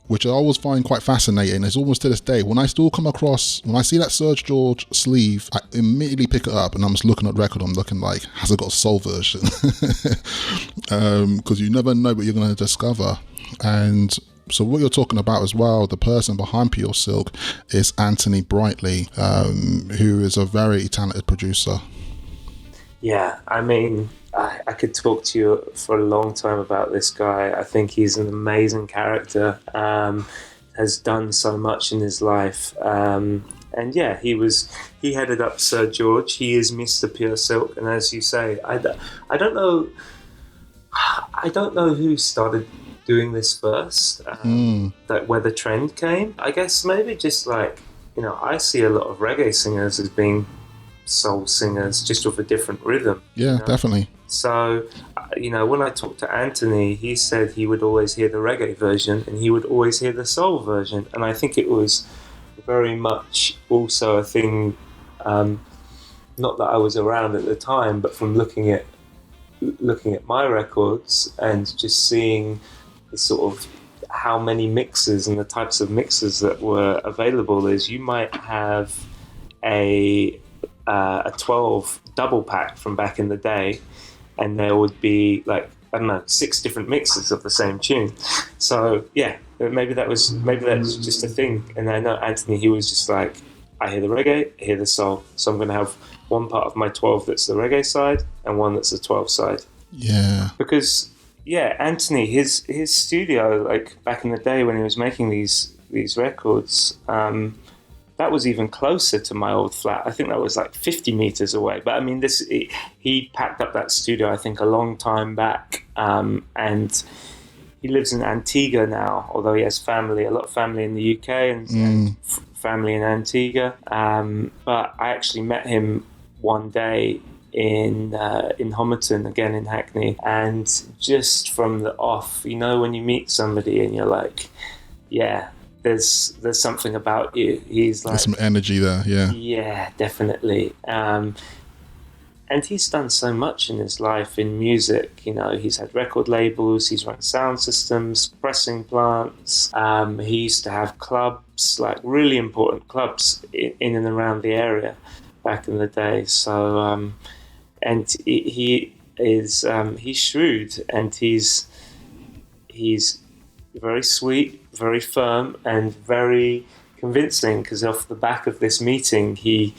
Which I always find quite fascinating. It's almost to this day, when I still come across, when I see that Serge George sleeve, I immediately pick it up and I'm just looking at the record, I'm looking like, has it got a soul version? Because you never know what you're going to discover. And so what you're talking about as well, the person behind Pure Silk is Anthony Brightly, who is a very talented producer. Yeah, I mean, I could talk to you for a long time about this guy. I think he's an amazing character, has done so much in his life. And yeah, he headed up Sir George. He is Mr. Pure Silk. And as you say, I don't know who started doing this first, where the trend came. I guess maybe just like, I see a lot of reggae singers as being soul singers, just with a different rhythm. Yeah, definitely. So, when I talked to Anthony, he said he would always hear the reggae version and he would always hear the soul version. And I think it was very much also a thing, not that I was around at the time, but from looking at my records and just seeing the sort of how many mixes and the types of mixes that were available. Is you might have a 12 double pack from back in the day, and there would be 6 different mixes of the same tune. So yeah, maybe that's just a thing. And I know Anthony, he was just like, I hear the reggae, I hear the soul, so I'm going to have one part of my 12 that's the reggae side and one that's the 12 side. Yeah. Because Anthony, his studio, like back in the day when he was making these records, that was even closer to my old flat. I think that was like 50 meters away. But I mean, he packed up that studio, I think, a long time back. And he lives in Antigua now, although he has a lot of family in the UK and family in Antigua. But I actually met him one day in Homerton, again in Hackney. And just from the off, when you meet somebody and you're like, yeah, there's something about you. He's like, There's some energy there, yeah. Yeah, definitely. And he's done so much in his life in music. You know, he's had record labels, he's run sound systems, pressing plants. He used to have clubs, like really important clubs in and around the area back in the day. So, and he's shrewd, and he's very sweet, very firm, and very convincing. Because off the back of this meeting, he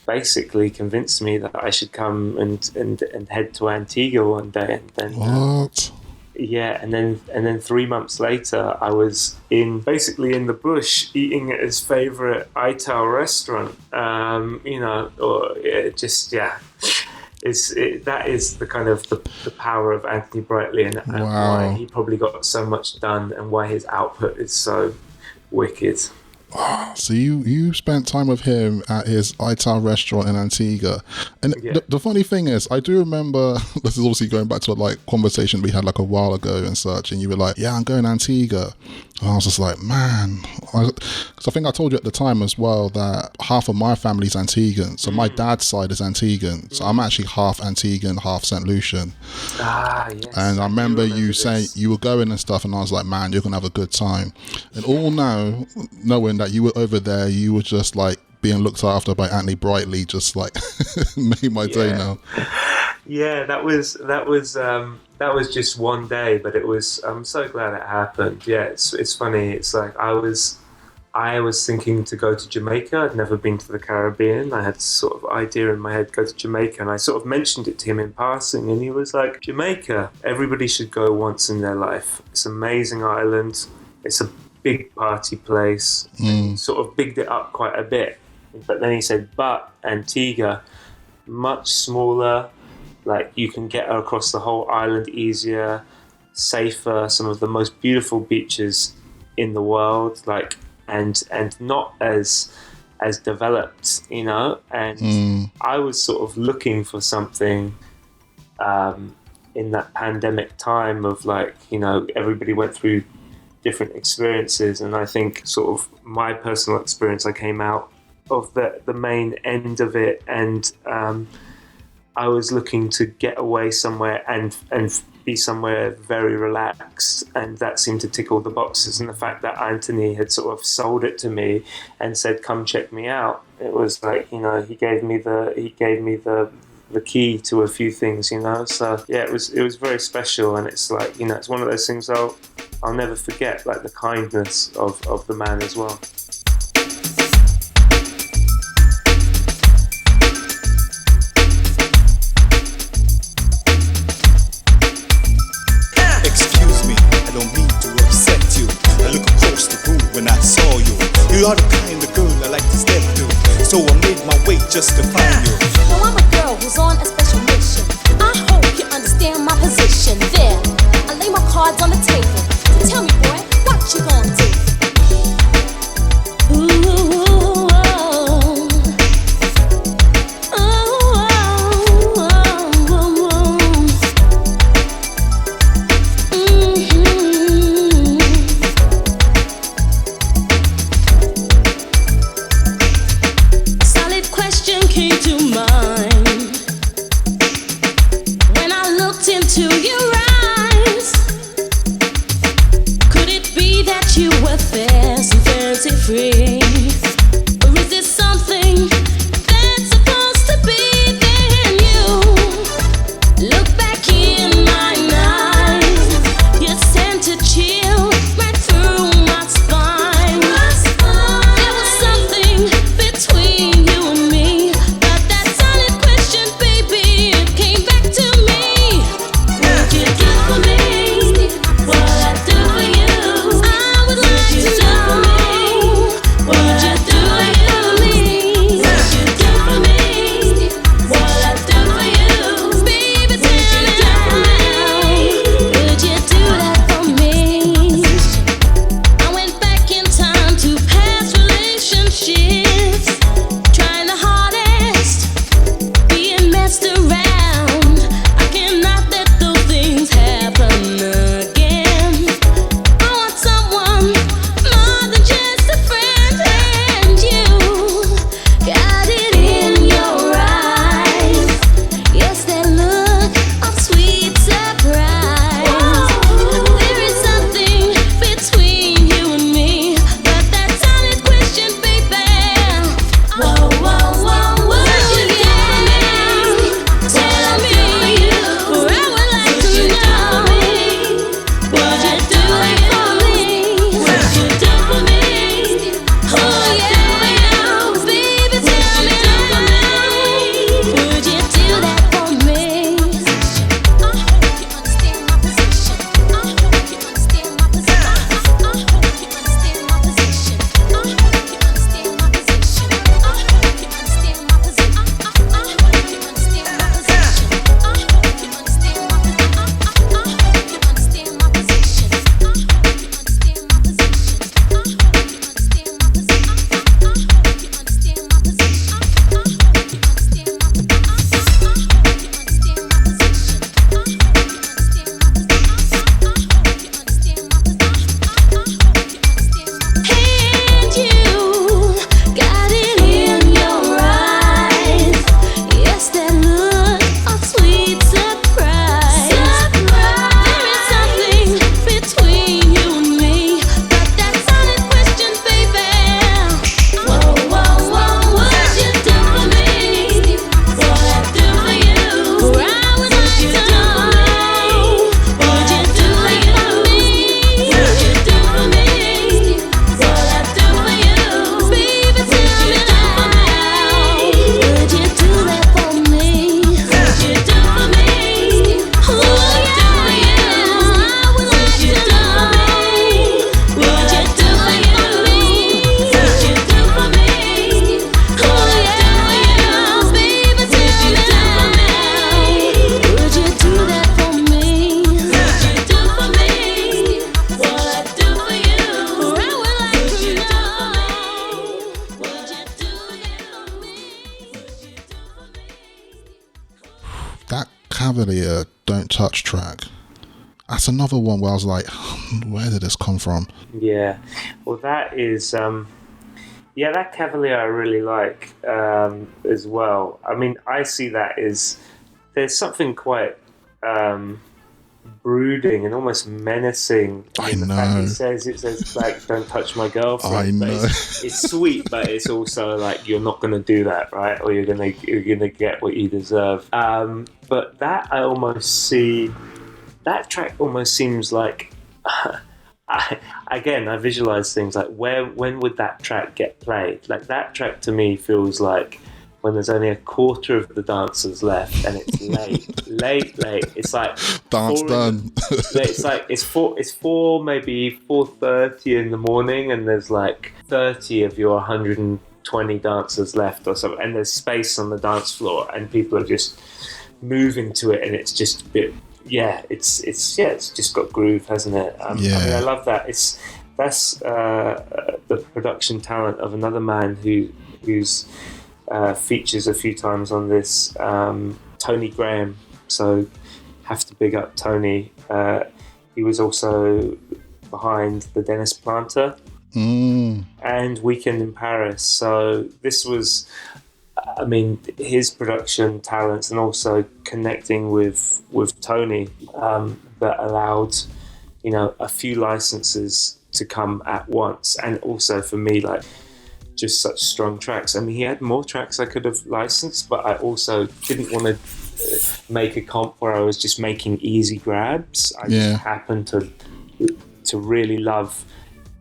basically convinced me that I should come and head to Antigua one day. And then, What? Yeah, and then 3 months later, I was basically in the bush eating at his favorite Ital restaurant. You know, or that is the kind of the power of Anthony Brightly, and Wow. why he probably got so much done, and why his output is so wicked. So you spent time with him at his Ital restaurant in Antigua, and Yeah. the funny thing is, I do remember. This is obviously going back to a conversation we had like a while ago and such, and you were like, "Yeah, I'm going to Antigua," and I was just like, "Man," because I think I told you at the time as well that half of my family's Antiguan, so my dad's side is Antiguan, so I'm actually half Antiguan, half St. Lucian. Yes. And I remember you this. saying you were going and stuff, and I was like, "Man, you're gonna have a good time." And all now, knowing that you were over there, you were just like being looked after by Anthony Brightly, just like made my day now. Yeah, that was just one day, but I'm so glad it happened. Yeah, it's funny. It's like I was thinking to go to Jamaica. I'd never been to the Caribbean. I had sort of idea in my head to go to Jamaica, and I sort of mentioned it to him in passing, and he was like, "Jamaica, everybody should go once in their life. It's an amazing island. It's a big party place." And sort of bigged it up quite a bit. But then he said, "But Antigua, much smaller. Like you can get across the whole island easier, safer. Some of the most beautiful beaches in the world. Like." And not as developed, you know. And I was sort of looking for something in that pandemic time of like, you know, everybody went through different experiences, and I think sort of my personal experience, I came out of the main end of it, and I was looking to get away somewhere and be somewhere very relaxed, and that seemed to tick all the boxes. And the fact that Anthony had sort of sold it to me and said, "Come check me out," it was like, you know, he gave me the key to a few things, you know. So yeah, it was very special, and it's like, you know, it's one of those things I'll never forget, like the kindness of the man as well. When I saw you, you are the kind of girl I like to step to, so I made my way just to find you. Now I'm a girl who's on a special mission. I hope you understand my position. There, I lay my cards on the table. So tell me, boy, what you gonna do? Free. Or is it something that's supposed to be there in you? Look back in my eyes, you sent a chill right through my spine. There was something between you and me, but that solid question, baby, it came back to me. Would you do for me what I do for you? I would like to do for me what Cavalier Don't Touch track. That's another one where I was like, where did this come from? Yeah, well, that is, that Cavalier I really like as well. I mean, I see that as there's something quite brooding and almost menacing. I the know. fact it says like, "Don't touch my girlfriend." I know. But it's sweet, but it's also like you're not going to do that, right? Or you're gonna get what you deserve. But that I almost see. That track almost seems like, I visualize things like when would that track get played? Like that track to me feels like when there's only a quarter of the dancers left and it's late. It's like dance done. It's four maybe 4:30 in the morning and there's like 30 of your 120 dancers left or something, and there's space on the dance floor and people are just moving to it, and it's just a bit. Yeah, it's just got groove, hasn't it? I mean, I love that. That's the production talent of another man who's features a few times on this, Tony Graham. So have to big up Tony. He was also behind the Dennis Planter and Weekend in Paris. So this was. I mean, his production talents and also connecting with Tony that allowed, a few licenses to come at once. And also for me, like, just such strong tracks. I mean, he had more tracks I could have licensed, but I also didn't want to make a comp where I was just making easy grabs. I just happened to really love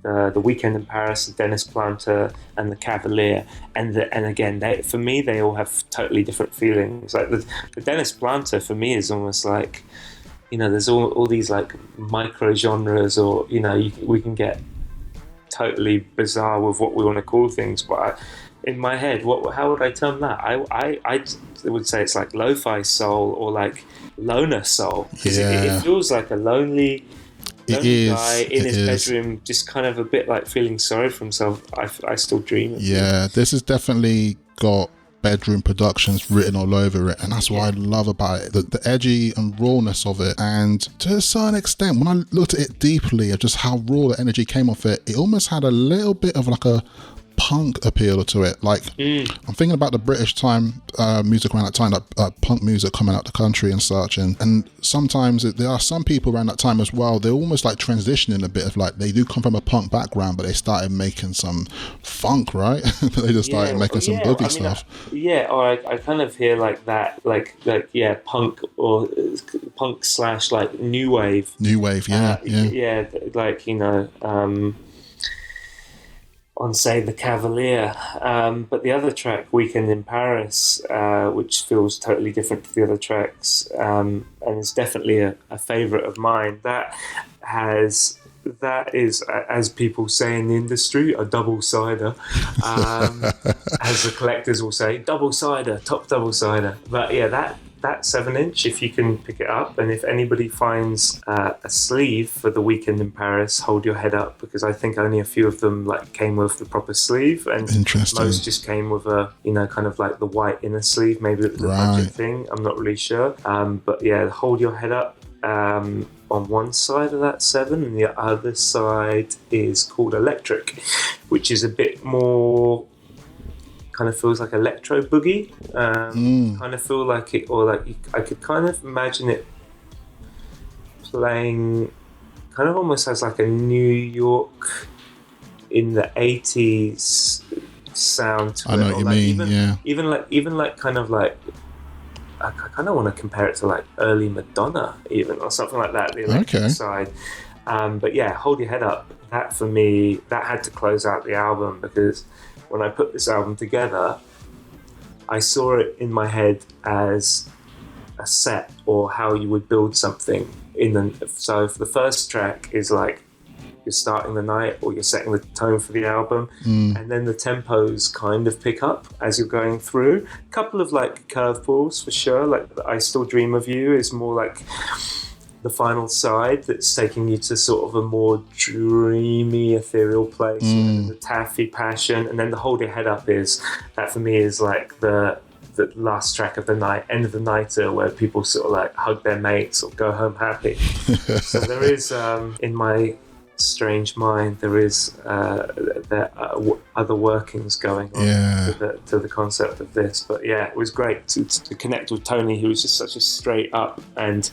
the Weekend in Paris, the Dennis Planter, and the Cavalier, and again, for me, they all have totally different feelings. Like the Dennis Planter for me is almost like, there's all these like micro genres, or we can get totally bizarre with what we want to call things. But in my head, how would I term that? I would say it's like lo-fi soul or like loner soul, because it feels like a lonely guy in his bedroom, just kind of a bit like feeling sorry for himself. I still dream. This has definitely got bedroom productions written all over it, and that's what I love about it, the edgy and rawness of it. And to a certain extent, when I looked at it deeply of just how raw the energy came off it, it almost had a little bit of like a punk appeal to it. Like I'm thinking about the British time music around that time, like punk music coming out the country and such, and sometimes there are some people around that time as well, they're almost like transitioning a bit of like, they do come from a punk background, but they started making some funk, right? They just started making some boogie stuff. Or I kind of hear like that, like punk or punk / like new wave, like on say the Cavalier, but the other track, Weekend in Paris, which feels totally different to the other tracks, and is definitely a favourite of mine. That is, as people say in the industry, a double-sider. As the collectors will say, double-sider, top double-sider. But yeah, that 7-inch, if you can pick it up, and if anybody finds a sleeve for the Weekend in Paris, hold your head up, because I think only a few of them like came with the proper sleeve, and most just came with a kind of like the white inner sleeve. Maybe it was a budget thing, I'm not really sure. But yeah, hold your head up on one side of that 7, and the other side is called Electric, which is a bit more kind of feels like electro boogie. Kind of feel like it, or like I could kind of imagine it playing kind of almost as like a New York in the 80s sound to I know it. what you mean, even like kind of like I kind of want to compare it to like early Madonna even, or something like that, the electric side. But yeah, Hold Your Head Up, that for me, that had to close out the album, because when I put this album together, I saw it in my head as a set, or how you would build something so for the first track is like you're starting the night, or you're setting the tone for the album, and then the tempos kind of pick up as you're going through. A couple of like curveballs for sure, like I Still Dream of You is more like the final side that's taking you to sort of a more dreamy, ethereal place. And the Taffy Passion, and then the Hold Your Head Up is, that for me is like the the last track of the night, End of the Nighter, where people sort of like hug their mates or go home happy. So there is, in my strange mind, there is other workings going on to the concept of this. But yeah, it was great to connect with Tony, who was just such a straight up and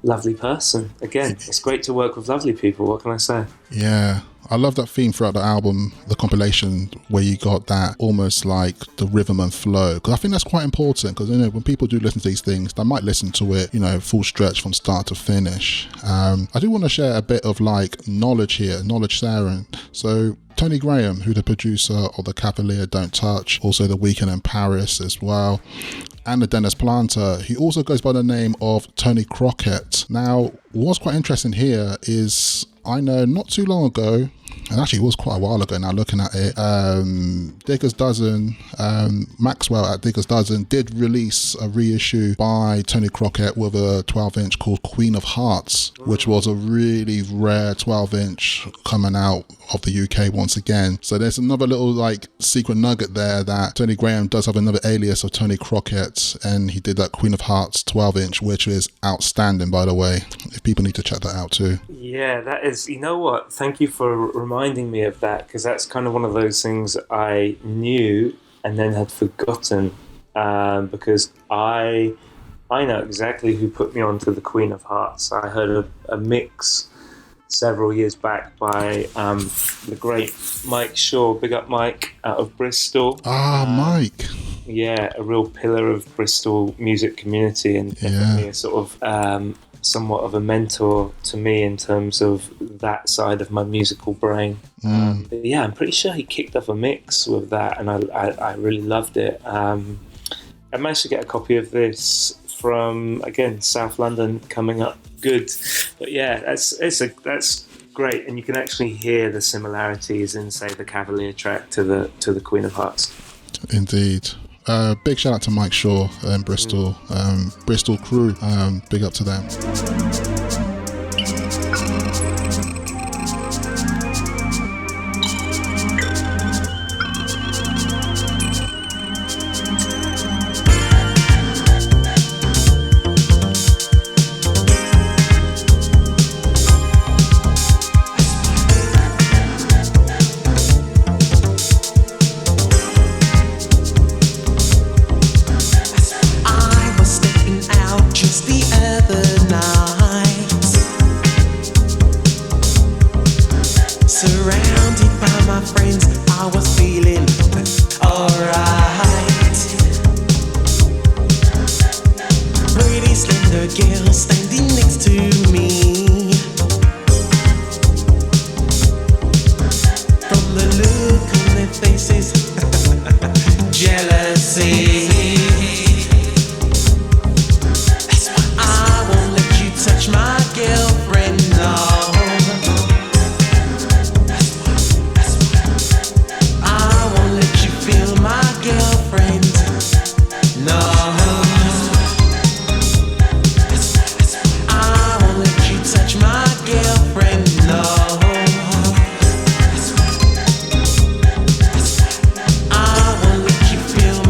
lovely person. Again, it's great to work with lovely people. What can I say? Yeah. I love that theme throughout the album, the compilation, where you got that almost like the rhythm and flow. Because I think that's quite important, because, you know, when people do listen to these things, they might listen to it, you know, full stretch from start to finish. I do want to share a bit of like knowledge here, knowledge sharing. So Tony Graham, who's the producer of the Cavalier, Don't Touch, also The Weekend in Paris as well, and the Dennis Planter, he also goes by the name of Tony Crockett. Now, what's quite interesting here is I know not too long ago, and actually it was quite a while ago now looking at it, Digger's Dozen, Maxwell at Digger's Dozen did release a reissue by Tony Crockett with a 12-inch called Queen of Hearts, which was a really rare 12-inch coming out of the UK once again. So there's another little like secret nugget there that Tony Graham does have another alias of Tony Crockett, and he did that Queen of Hearts 12-inch, which is outstanding, by the way, if people need to check that out too. Yeah, that is, you know what, thank you for reminding me of that, because that's kind of one of those things I knew and then had forgotten, because I know exactly who put me onto the Queen of Hearts. I heard a mix several years back by the great Mike Shaw, big up Mike, out of Bristol. Mike. Yeah, a real pillar of Bristol music community, and definitely a sort of somewhat of a mentor to me in terms of that side of my musical brain. But yeah, I'm pretty sure he kicked off a mix with that, and I really loved it. I managed to get a copy of this from, again, South London, coming up good. But yeah, that's great, and you can actually hear the similarities in, say, the Cavalier track to the Queen of Hearts. Indeed. Big shout out to Mike Shaw and Bristol crew. Big up to them. I won't let you feel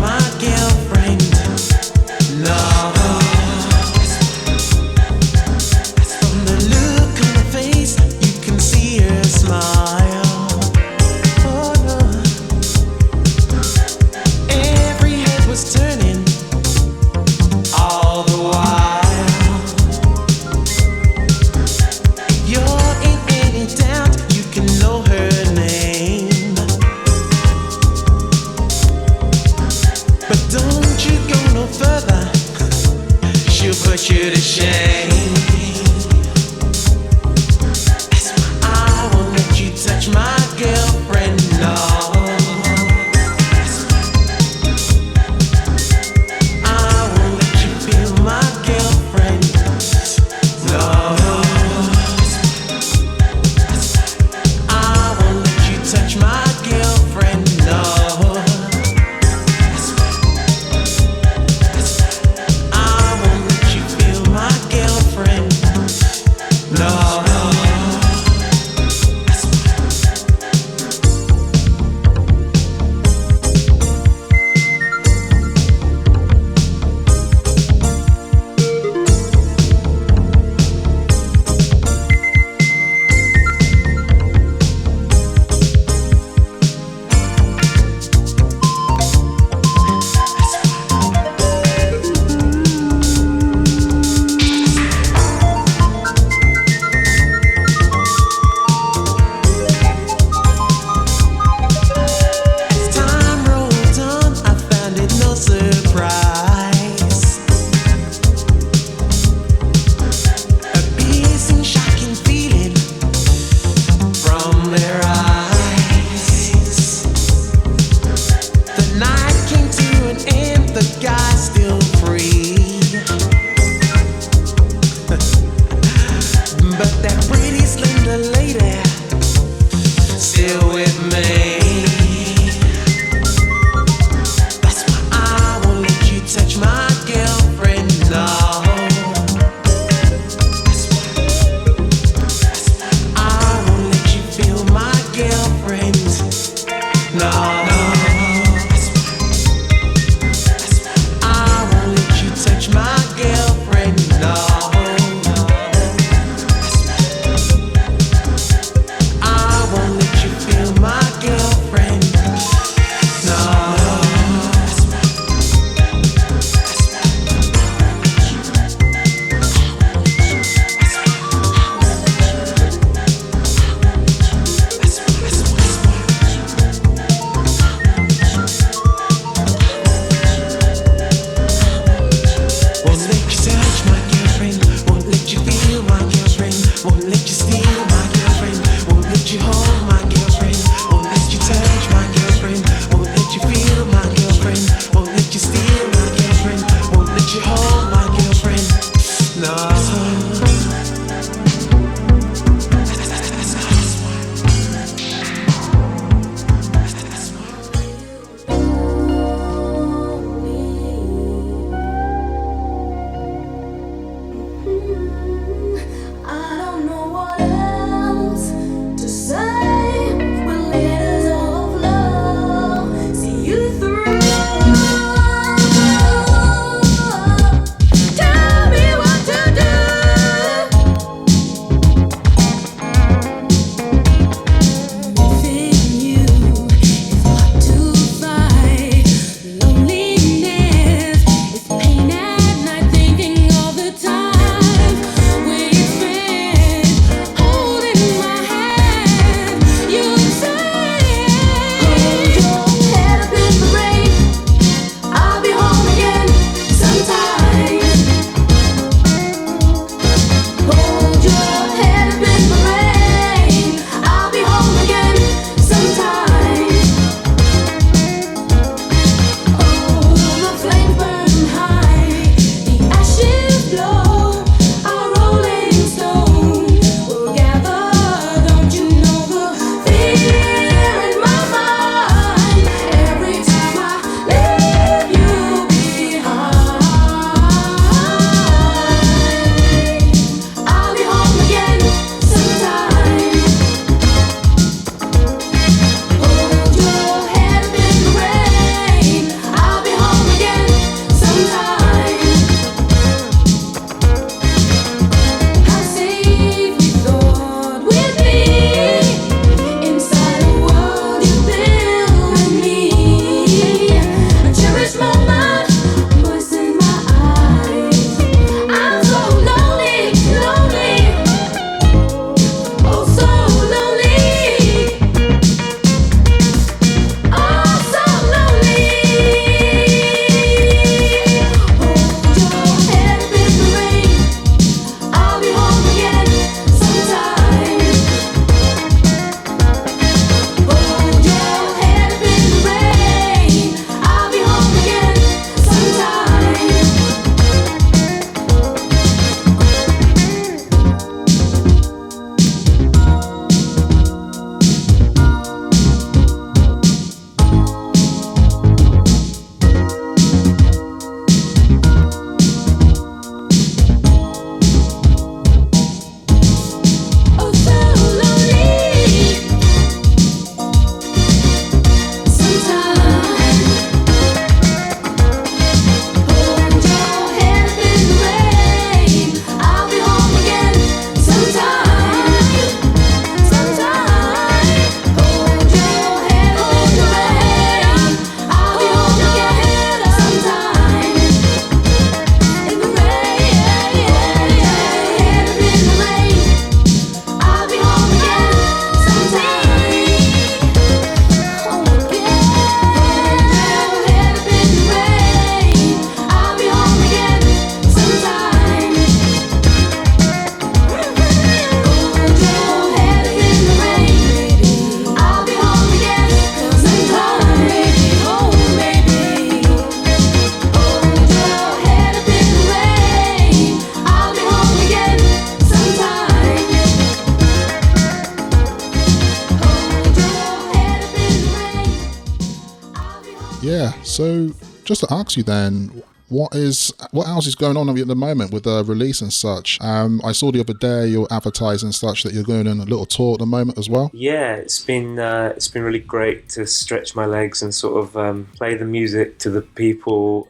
Yeah, so just to ask you then, what else is going on at the moment with the release and such? I saw the other day you're advertising such that you're going on a little tour at the moment as well. Yeah, it's been really great to stretch my legs and sort of play the music to the people.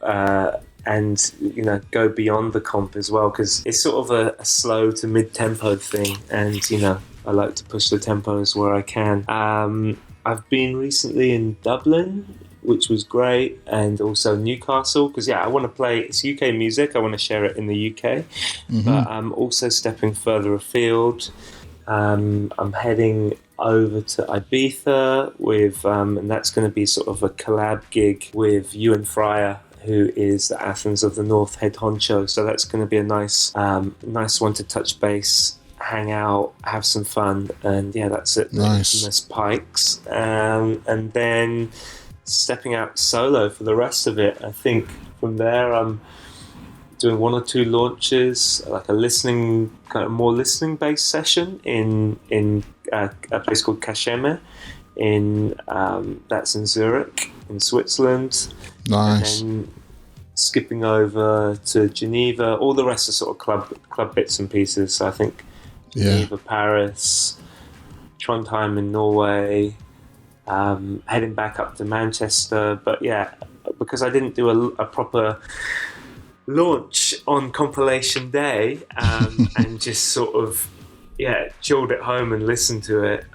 And go beyond the comp as well, because it's sort of a slow to mid-tempo thing, and I like to push the tempos where I can. I've been recently in Dublin, which was great, and also Newcastle, because I want to play, it's UK music, I want to share it in the UK, but I'm also stepping further afield. I'm heading over to Ibiza with, and that's going to be sort of a collab gig with Ewan Fryer, who is the Athens of the North head honcho. So that's going to be a nice one to touch base, hang out, have some fun, and that's it. Nice. Infamous Pikes, and then stepping out solo for the rest of it. I think from there I'm doing one or two launches, like a listening, kind of more listening based session in a place called Kasheme, that's in Zurich in Switzerland. Nice. And then skipping over to Geneva. All the rest are sort of club bits and pieces. So I think Geneva, Paris, Trondheim in Norway, heading back up to Manchester. But because I didn't do a proper launch on Compilation Day and just sort of chilled at home and listened to it,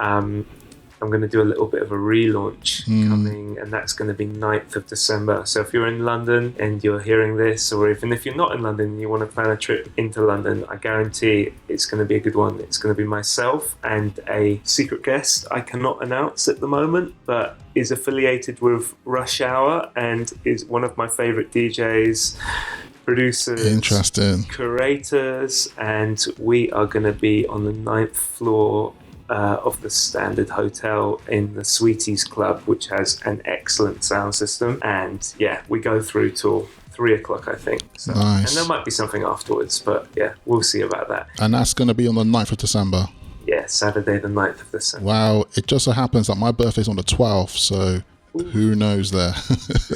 I'm going to do a little bit of a relaunch coming, and that's going to be 9th of December. So if you're in London and you're hearing this, or even if you're not in London and you want to plan a trip into London, I guarantee it's going to be a good one. It's going to be myself and a secret guest I cannot announce at the moment, but is affiliated with Rush Hour and is one of my favorite DJs, producers, interesting, curators, and we are going to be on the 9th floor of the Standard Hotel in the Sweeties Club, which has an excellent sound system, and we go through till 3 o'clock, I think. So, nice. And there might be something afterwards, but we'll see about that. And that's going to be on the 9th of December. Yeah, Saturday the 9th of December. Wow, it just so happens that my birthday's on the 12th, so who knows there?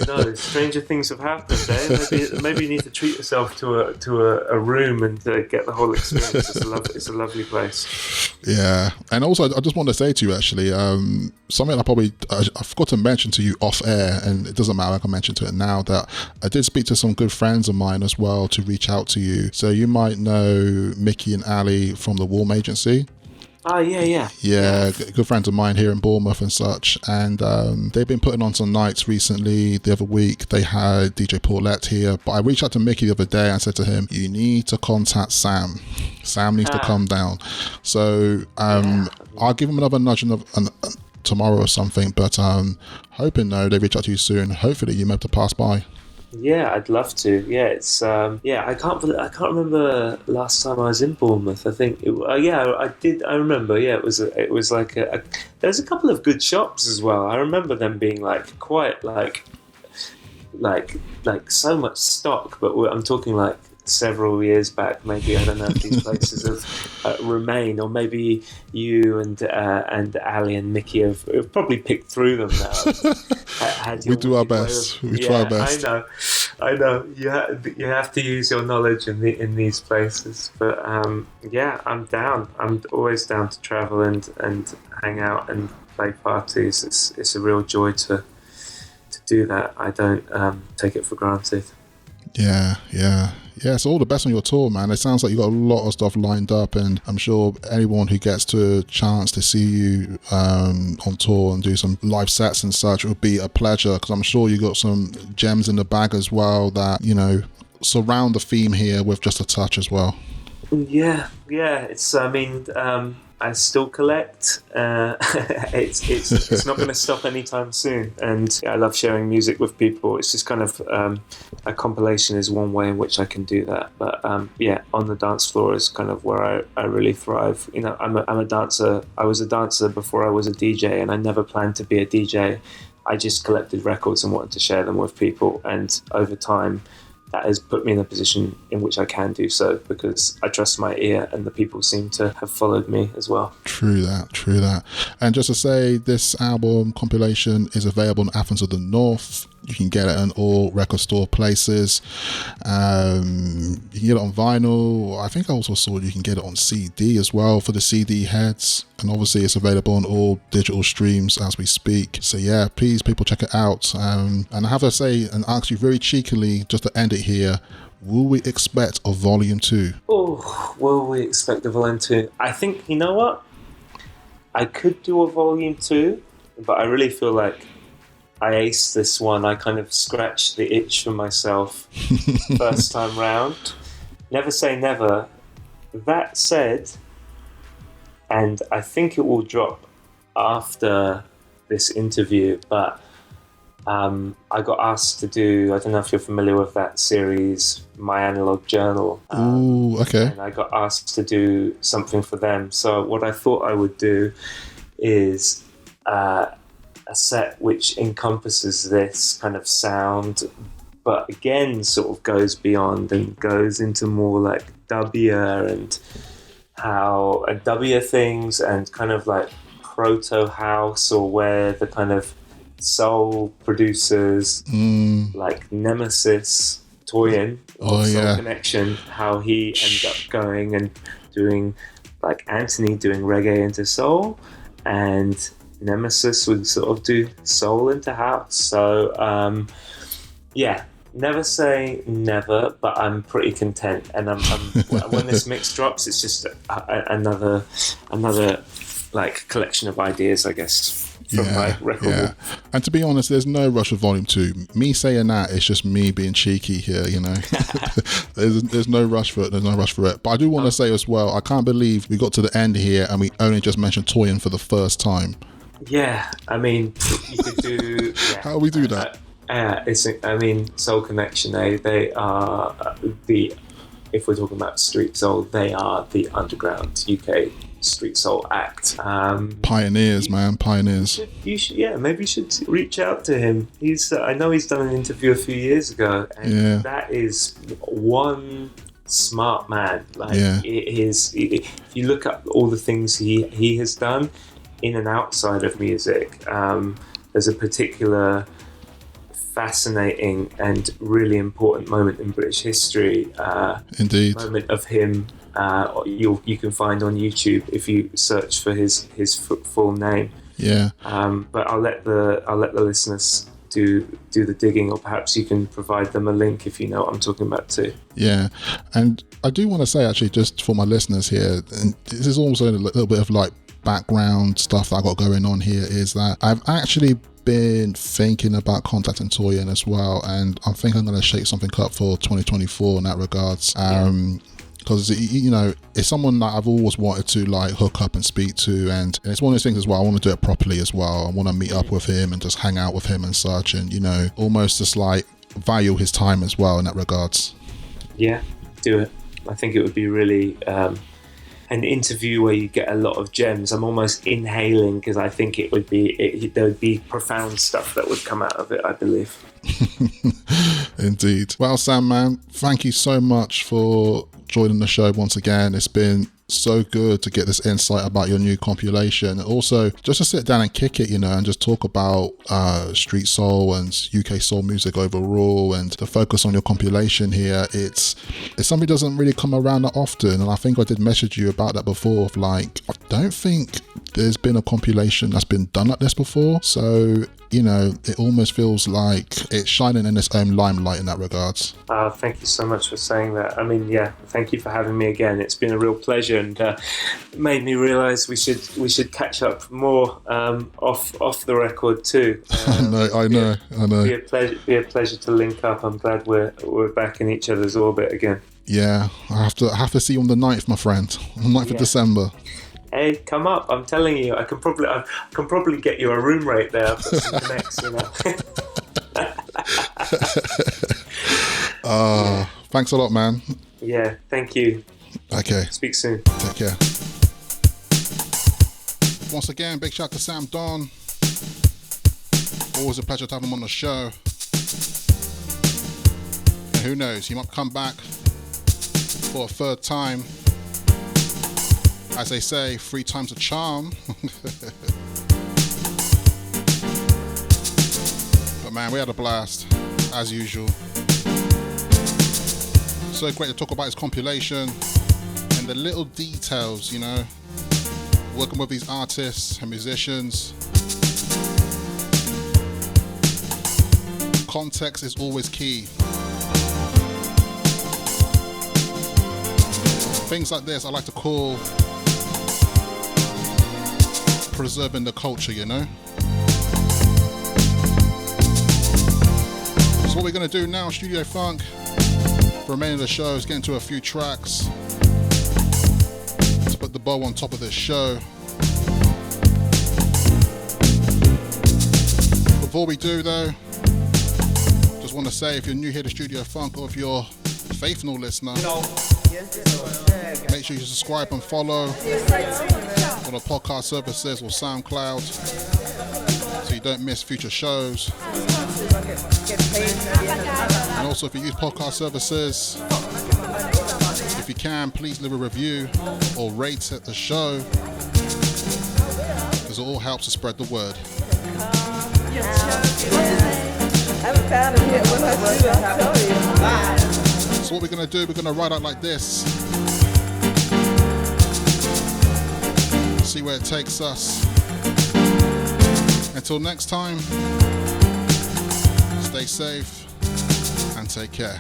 No, stranger things have happened, eh? Maybe you need to treat yourself to a room and get the whole experience. It's a lovely place. Yeah, and also I just want to say to you actually, something I forgot to mention to you off air, and it doesn't matter, I can mention to it now, that I did speak to some good friends of mine as well to reach out to you. So you might know Mickey and Ali from the Warm Agency. Oh, yeah. Yeah, good friends of mine here in Bournemouth and such. And they've been putting on some nights recently. The other week, they had DJ Paulette here. But I reached out to Mickey the other day and said to him, you need to contact Sam. Sam needs to come down. So I'll give him another nudge tomorrow or something. But hoping, they reach out to you soon. Hopefully, you may have to pass by. Yeah, I'd love to. Yeah, it's I can't remember last time I was in Bournemouth. I think I did. I remember. Yeah, it was like there's a couple of good shops as well. I remember them being like quite like so much stock, but I'm talking like several years back. Maybe I don't know if these places have remain, or maybe you and Ali and Mickey have probably picked through them now. We do our best. We try our best. I know. You have to use your knowledge in these places. But I'm down. I'm always down to travel and hang out and play parties. It's a real joy to do that. I don't take it for granted. Yeah. So all the best on your tour, man. It sounds like you got a lot of stuff lined up, and I'm sure anyone who gets to a chance to see you on tour and do some live sets and such, it would be a pleasure, because I'm sure you got some gems in the bag as well that surround the theme here with just a touch as well. Yeah. It's I still collect. It's not going to stop anytime soon, and I love sharing music with people. It's just kind of a compilation is one way in which I can do that. But on the dance floor is kind of where I really thrive. I'm a dancer. I was a dancer before I was a DJ, and I never planned to be a DJ. I just collected records and wanted to share them with people, and over time, that has put me in a position in which I can do so, because I trust my ear, and the people seem to have followed me as well. True that. And just to say, this album compilation is available on Athens of the North. You can get it in all record store places. You can get it on vinyl. I think I also saw you can get it on CD as well for the CD heads. And obviously it's available on all digital streams as we speak. So yeah, please people check it out. And I have to say and ask you very cheekily, just to end it here, will we expect a volume 2? Oh, will we expect a volume 2? I think, you know what? I could do a volume 2, but I really feel like I aced this one. I kind of scratched the itch for myself first time round. Never say never. That said, and I think it will drop after this interview, but I got asked to do, I don't know if you're familiar with that series, My Analog Journal. Ooh, okay. And I got asked to do something for them. So what I thought I would do is a set which encompasses this kind of sound, but again sort of goes beyond and goes into more like W and how a W things and kind of like proto house, or where the kind of soul producers like Nemesis, Toyin, Soul Connection, how he ended up going and doing like Anthony doing reggae into soul, and Nemesis would sort of do soul into house. So yeah, never say never, but I'm pretty content. And I'm when this mix drops, it's just another like collection of ideas, I guess, from my record. Yeah. And to be honest, there's no rush of volume 2. Me saying that, it's just me being cheeky here, you know. there's no rush for it. There's no rush for it. But I do want to say as well, I can't believe we got to the end here and we only just mentioned Toyin for the first time. Yeah, I mean, you could do. Yeah. How do we do that? I mean, Soul Connection. They are the. If we're talking about street soul, they are the underground UK street soul act. Pioneers, man, pioneers. You should, maybe you should reach out to him. I know he's done an interview a few years ago, and that is one smart man. Like if you look at all the things he has done in and outside of music, there's a particular fascinating and really important moment in British history. Indeed. Moment of him. You can find on YouTube if you search for his full name. Yeah. But I'll let the listeners do the digging, or perhaps you can provide them a link if you know what I'm talking about too. Yeah, and I do want to say actually, just for my listeners here, and this is also a little bit of like background stuff that I got going on here, is that I've actually been thinking about contacting Toyin as well, and I think I'm going to shake something up for 2024 in that regards. Because you know, it's someone that I've always wanted to like hook up and speak to, and it's one of those things as well. I want to do it properly as well. I want to meet up with him and just hang out with him and such, and you know, almost just like value his time as well in that regards. Yeah, do it. I think it would be really an interview where you get a lot of gems. I'm almost inhaling because I think there would be profound stuff that would come out of it, I believe. Indeed. Well, Sam, man, thank you so much for joining the show once again. It's been so good to get this insight about your new compilation, and also just to sit down and kick it, you know, and just talk about street soul and UK soul music overall, and the focus on your compilation here. It's something that doesn't really come around that often, and I think I did message you about that before, of like, I don't think there's been a compilation that's been done like this before, so you know, it almost feels like it's shining in its own limelight in that regards. Thank you so much for saying that. I mean, yeah, thank you for having me again. It's been a real pleasure, and made me realise we should catch up more off the record too. I know. Be a pleasure to link up. I'm glad we're back in each other's orbit again. Yeah, I have to see you on the 9th, my friend. On the 9th of December. Hey, come up! I'm telling you, I can probably get you a room right there. I've got some connects, you know. Thanks a lot, man. Yeah, thank you. Okay. Speak soon. Take care. Once again, big shout out to Sam Don. Always a pleasure to have him on the show. And who knows, he might come back for a third time. As they say, 3 times a charm. But man, man, we had a blast, as usual. So great to talk about his compilation and the little details, you know, working with these artists and musicians. Context is always key. Things like this I like to call preserving the culture, you know. So what we're going to do now, Studio Funk, for the remainder of the show is get into a few tracks to put the bow on top of this show. Before we do though, just want to say if you're new here to Studio Funk or if you're a faithful listener, make sure you subscribe and follow on the podcast services or SoundCloud so you don't miss future shows. And also if you use podcast services, if you can, please leave a review or rate the show, because it all helps to spread the word. So what we're going to do, we're going to ride out like this, see where it takes us. Until next time, stay safe and take care.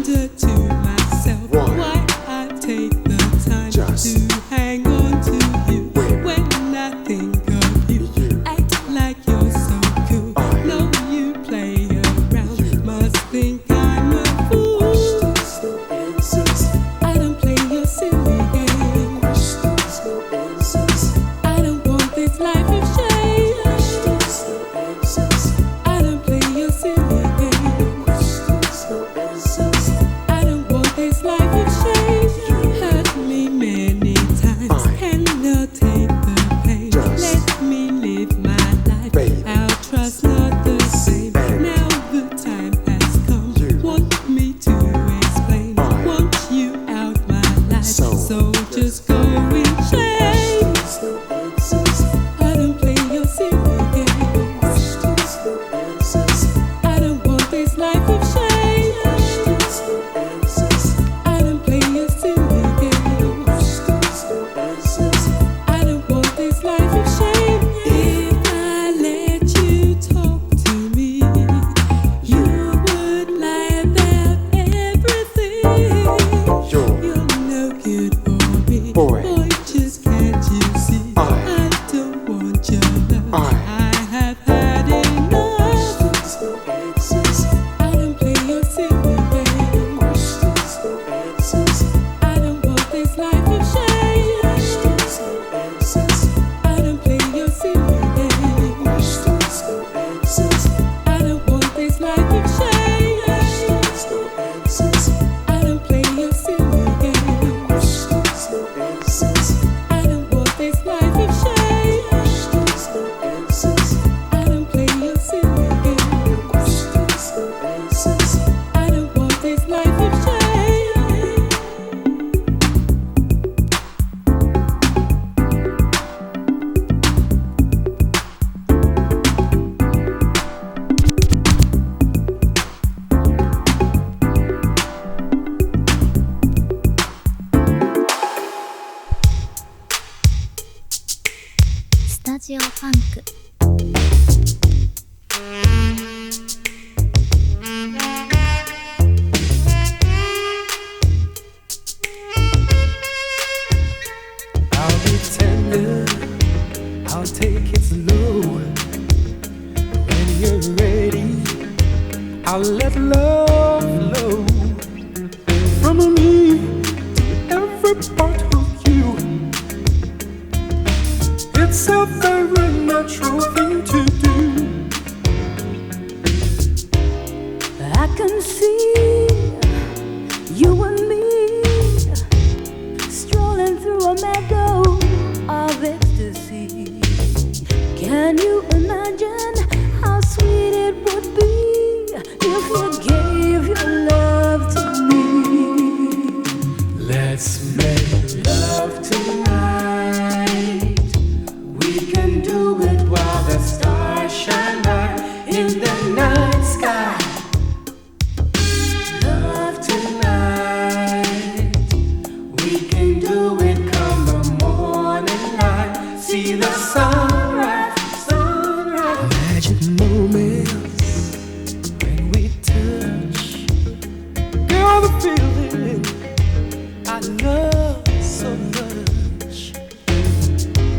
wonder to myself why I take the time to hang on to you when I think of you. Act like you're so cool. No, you play around. Must think I'm a fool. Questions, no answers. I don't play your silly game. Questions, no answers. I don't want this life of shame. Questions, no answers. I don't play your silly game. Questions, no answers. I don't want this life of shame. Hurt me many times, cannot take the pain. Let me live my life. Our trust not the same. Now the time has come. Want me to explain? Want you out my life. So just go insane. I don't play your silly games. I don't want this life of shame. I don't play your silly games. I don't want this life of shame. If I let you talk to me, you would lie about everything. You're no good for me. Boy, just can't you see? I don't want your love. I have had enough. I don't play your silly games. I don't want this life of shame. I don't play your silly games. I don't want this life of shame. I don't play your silly games. I don't want this life of shame. I don't play your silly games. I don't want this life of shame. Studio Funk. I'll be tender, I'll take it slow. When you're ready, I'll let love flow from me to every part of you. It's a very natural thing to do. I can see you and me strolling through a meadow of ecstasy. Can you imagine how sweet it would be if you gave your love to me? Let's make love tonight. We can do it while the stars shine bright in the night sky. Love tonight. We can do it come the morning light. See the sunrise, sunrise. Magic moments when we touch. Girl, the feeling I love so much.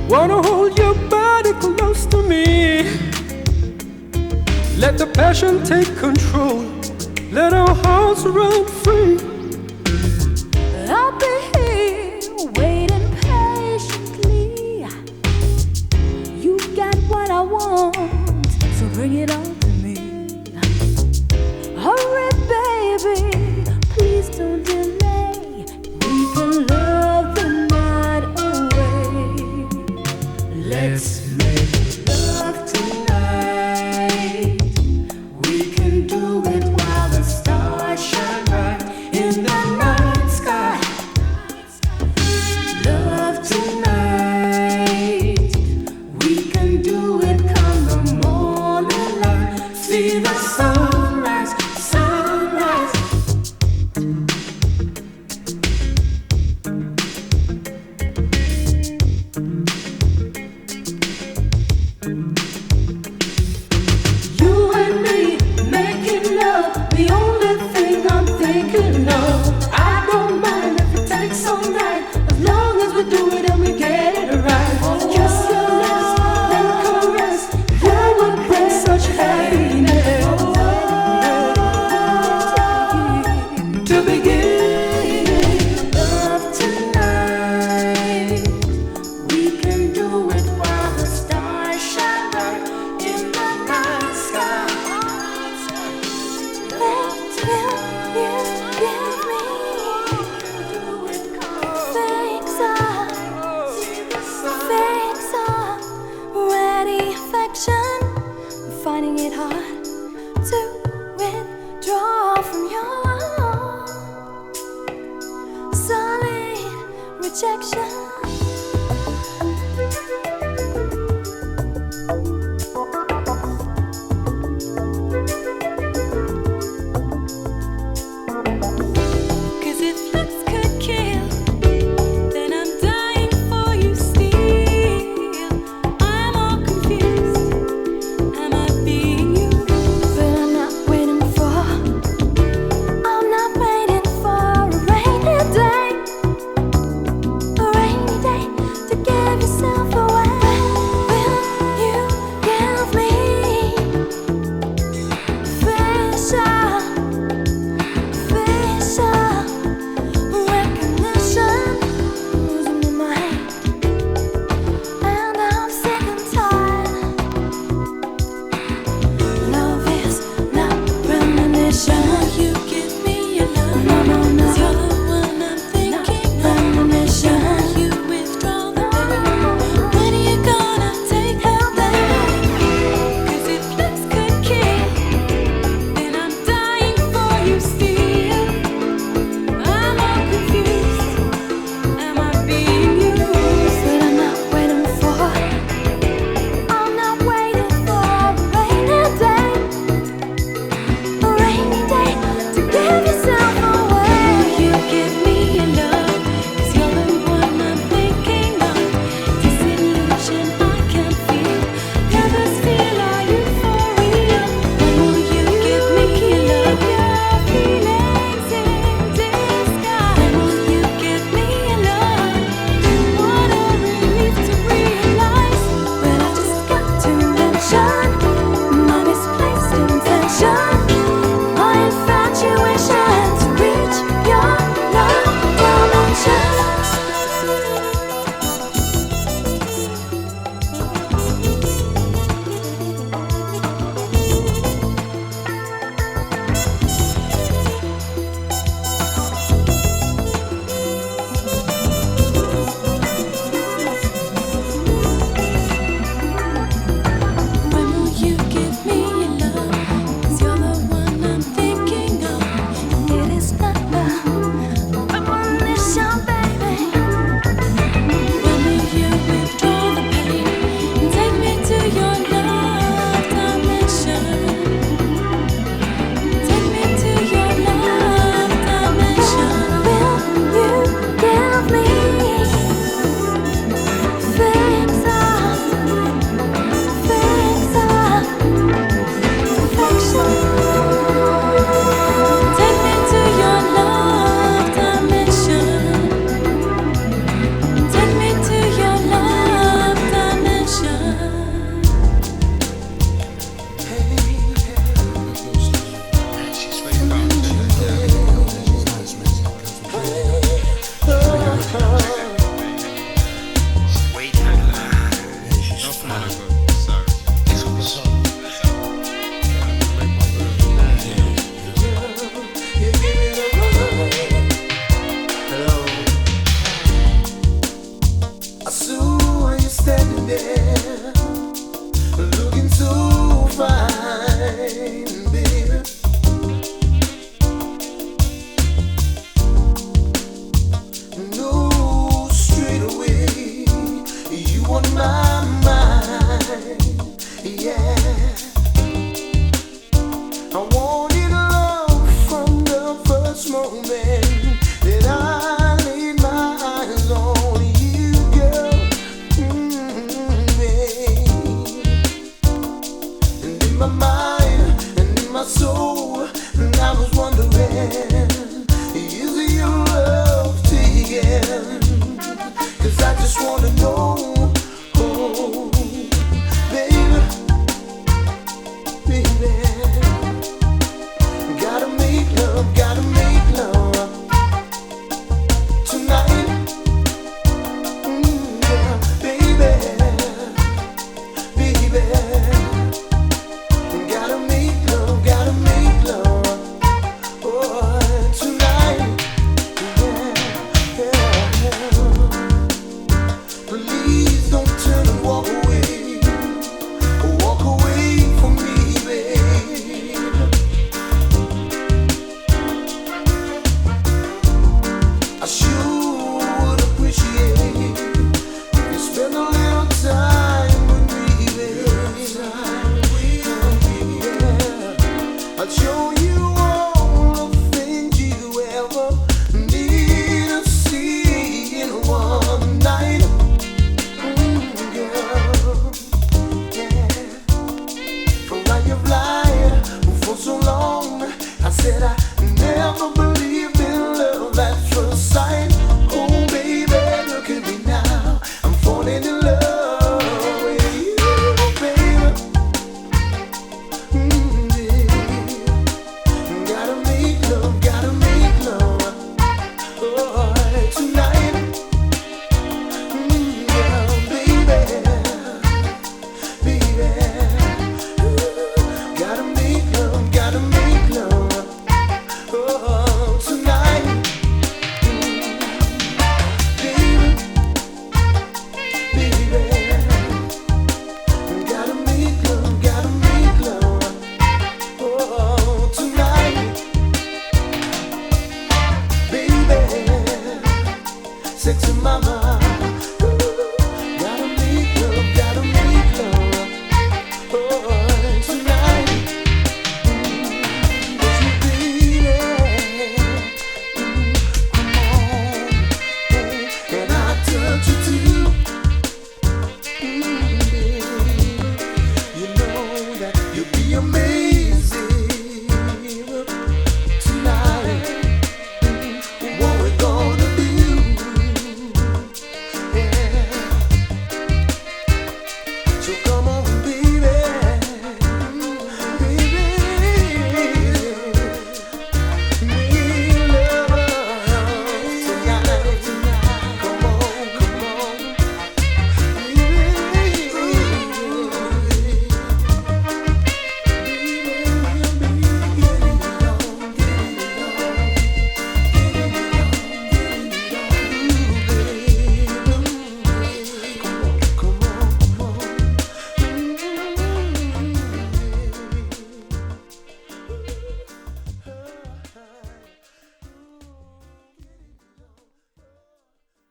Wanna hold your body close to me. Let the passion take control. Let our hearts run free. I'll be here waiting patiently. You got what I want, so bring it on to me. Hurry, baby, please don't delay. We can love the night away. Let's make love tonight. We can do it while the stars shine bright rejection. Rain never believed in love at first sight. Oh baby, look at me now. I'm falling in love with you, baby. Gotta make love, gotta make love. Oh, tonight. Yeah, baby. Baby. Gotta make love, gotta make love. Oh, tonight. Baby. Baby. Gotta make love, gotta make love. Oh, tonight. Baby. Sexy mama. Gotta make love, gotta make love. Oh, tonight. Yes, baby. Come on. And I touch you too. You know that you'll be amazing tonight. What we're gonna do? Yeah. So come on, baby, baby, make love tonight. Come on, come on,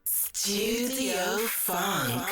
Studio Funk.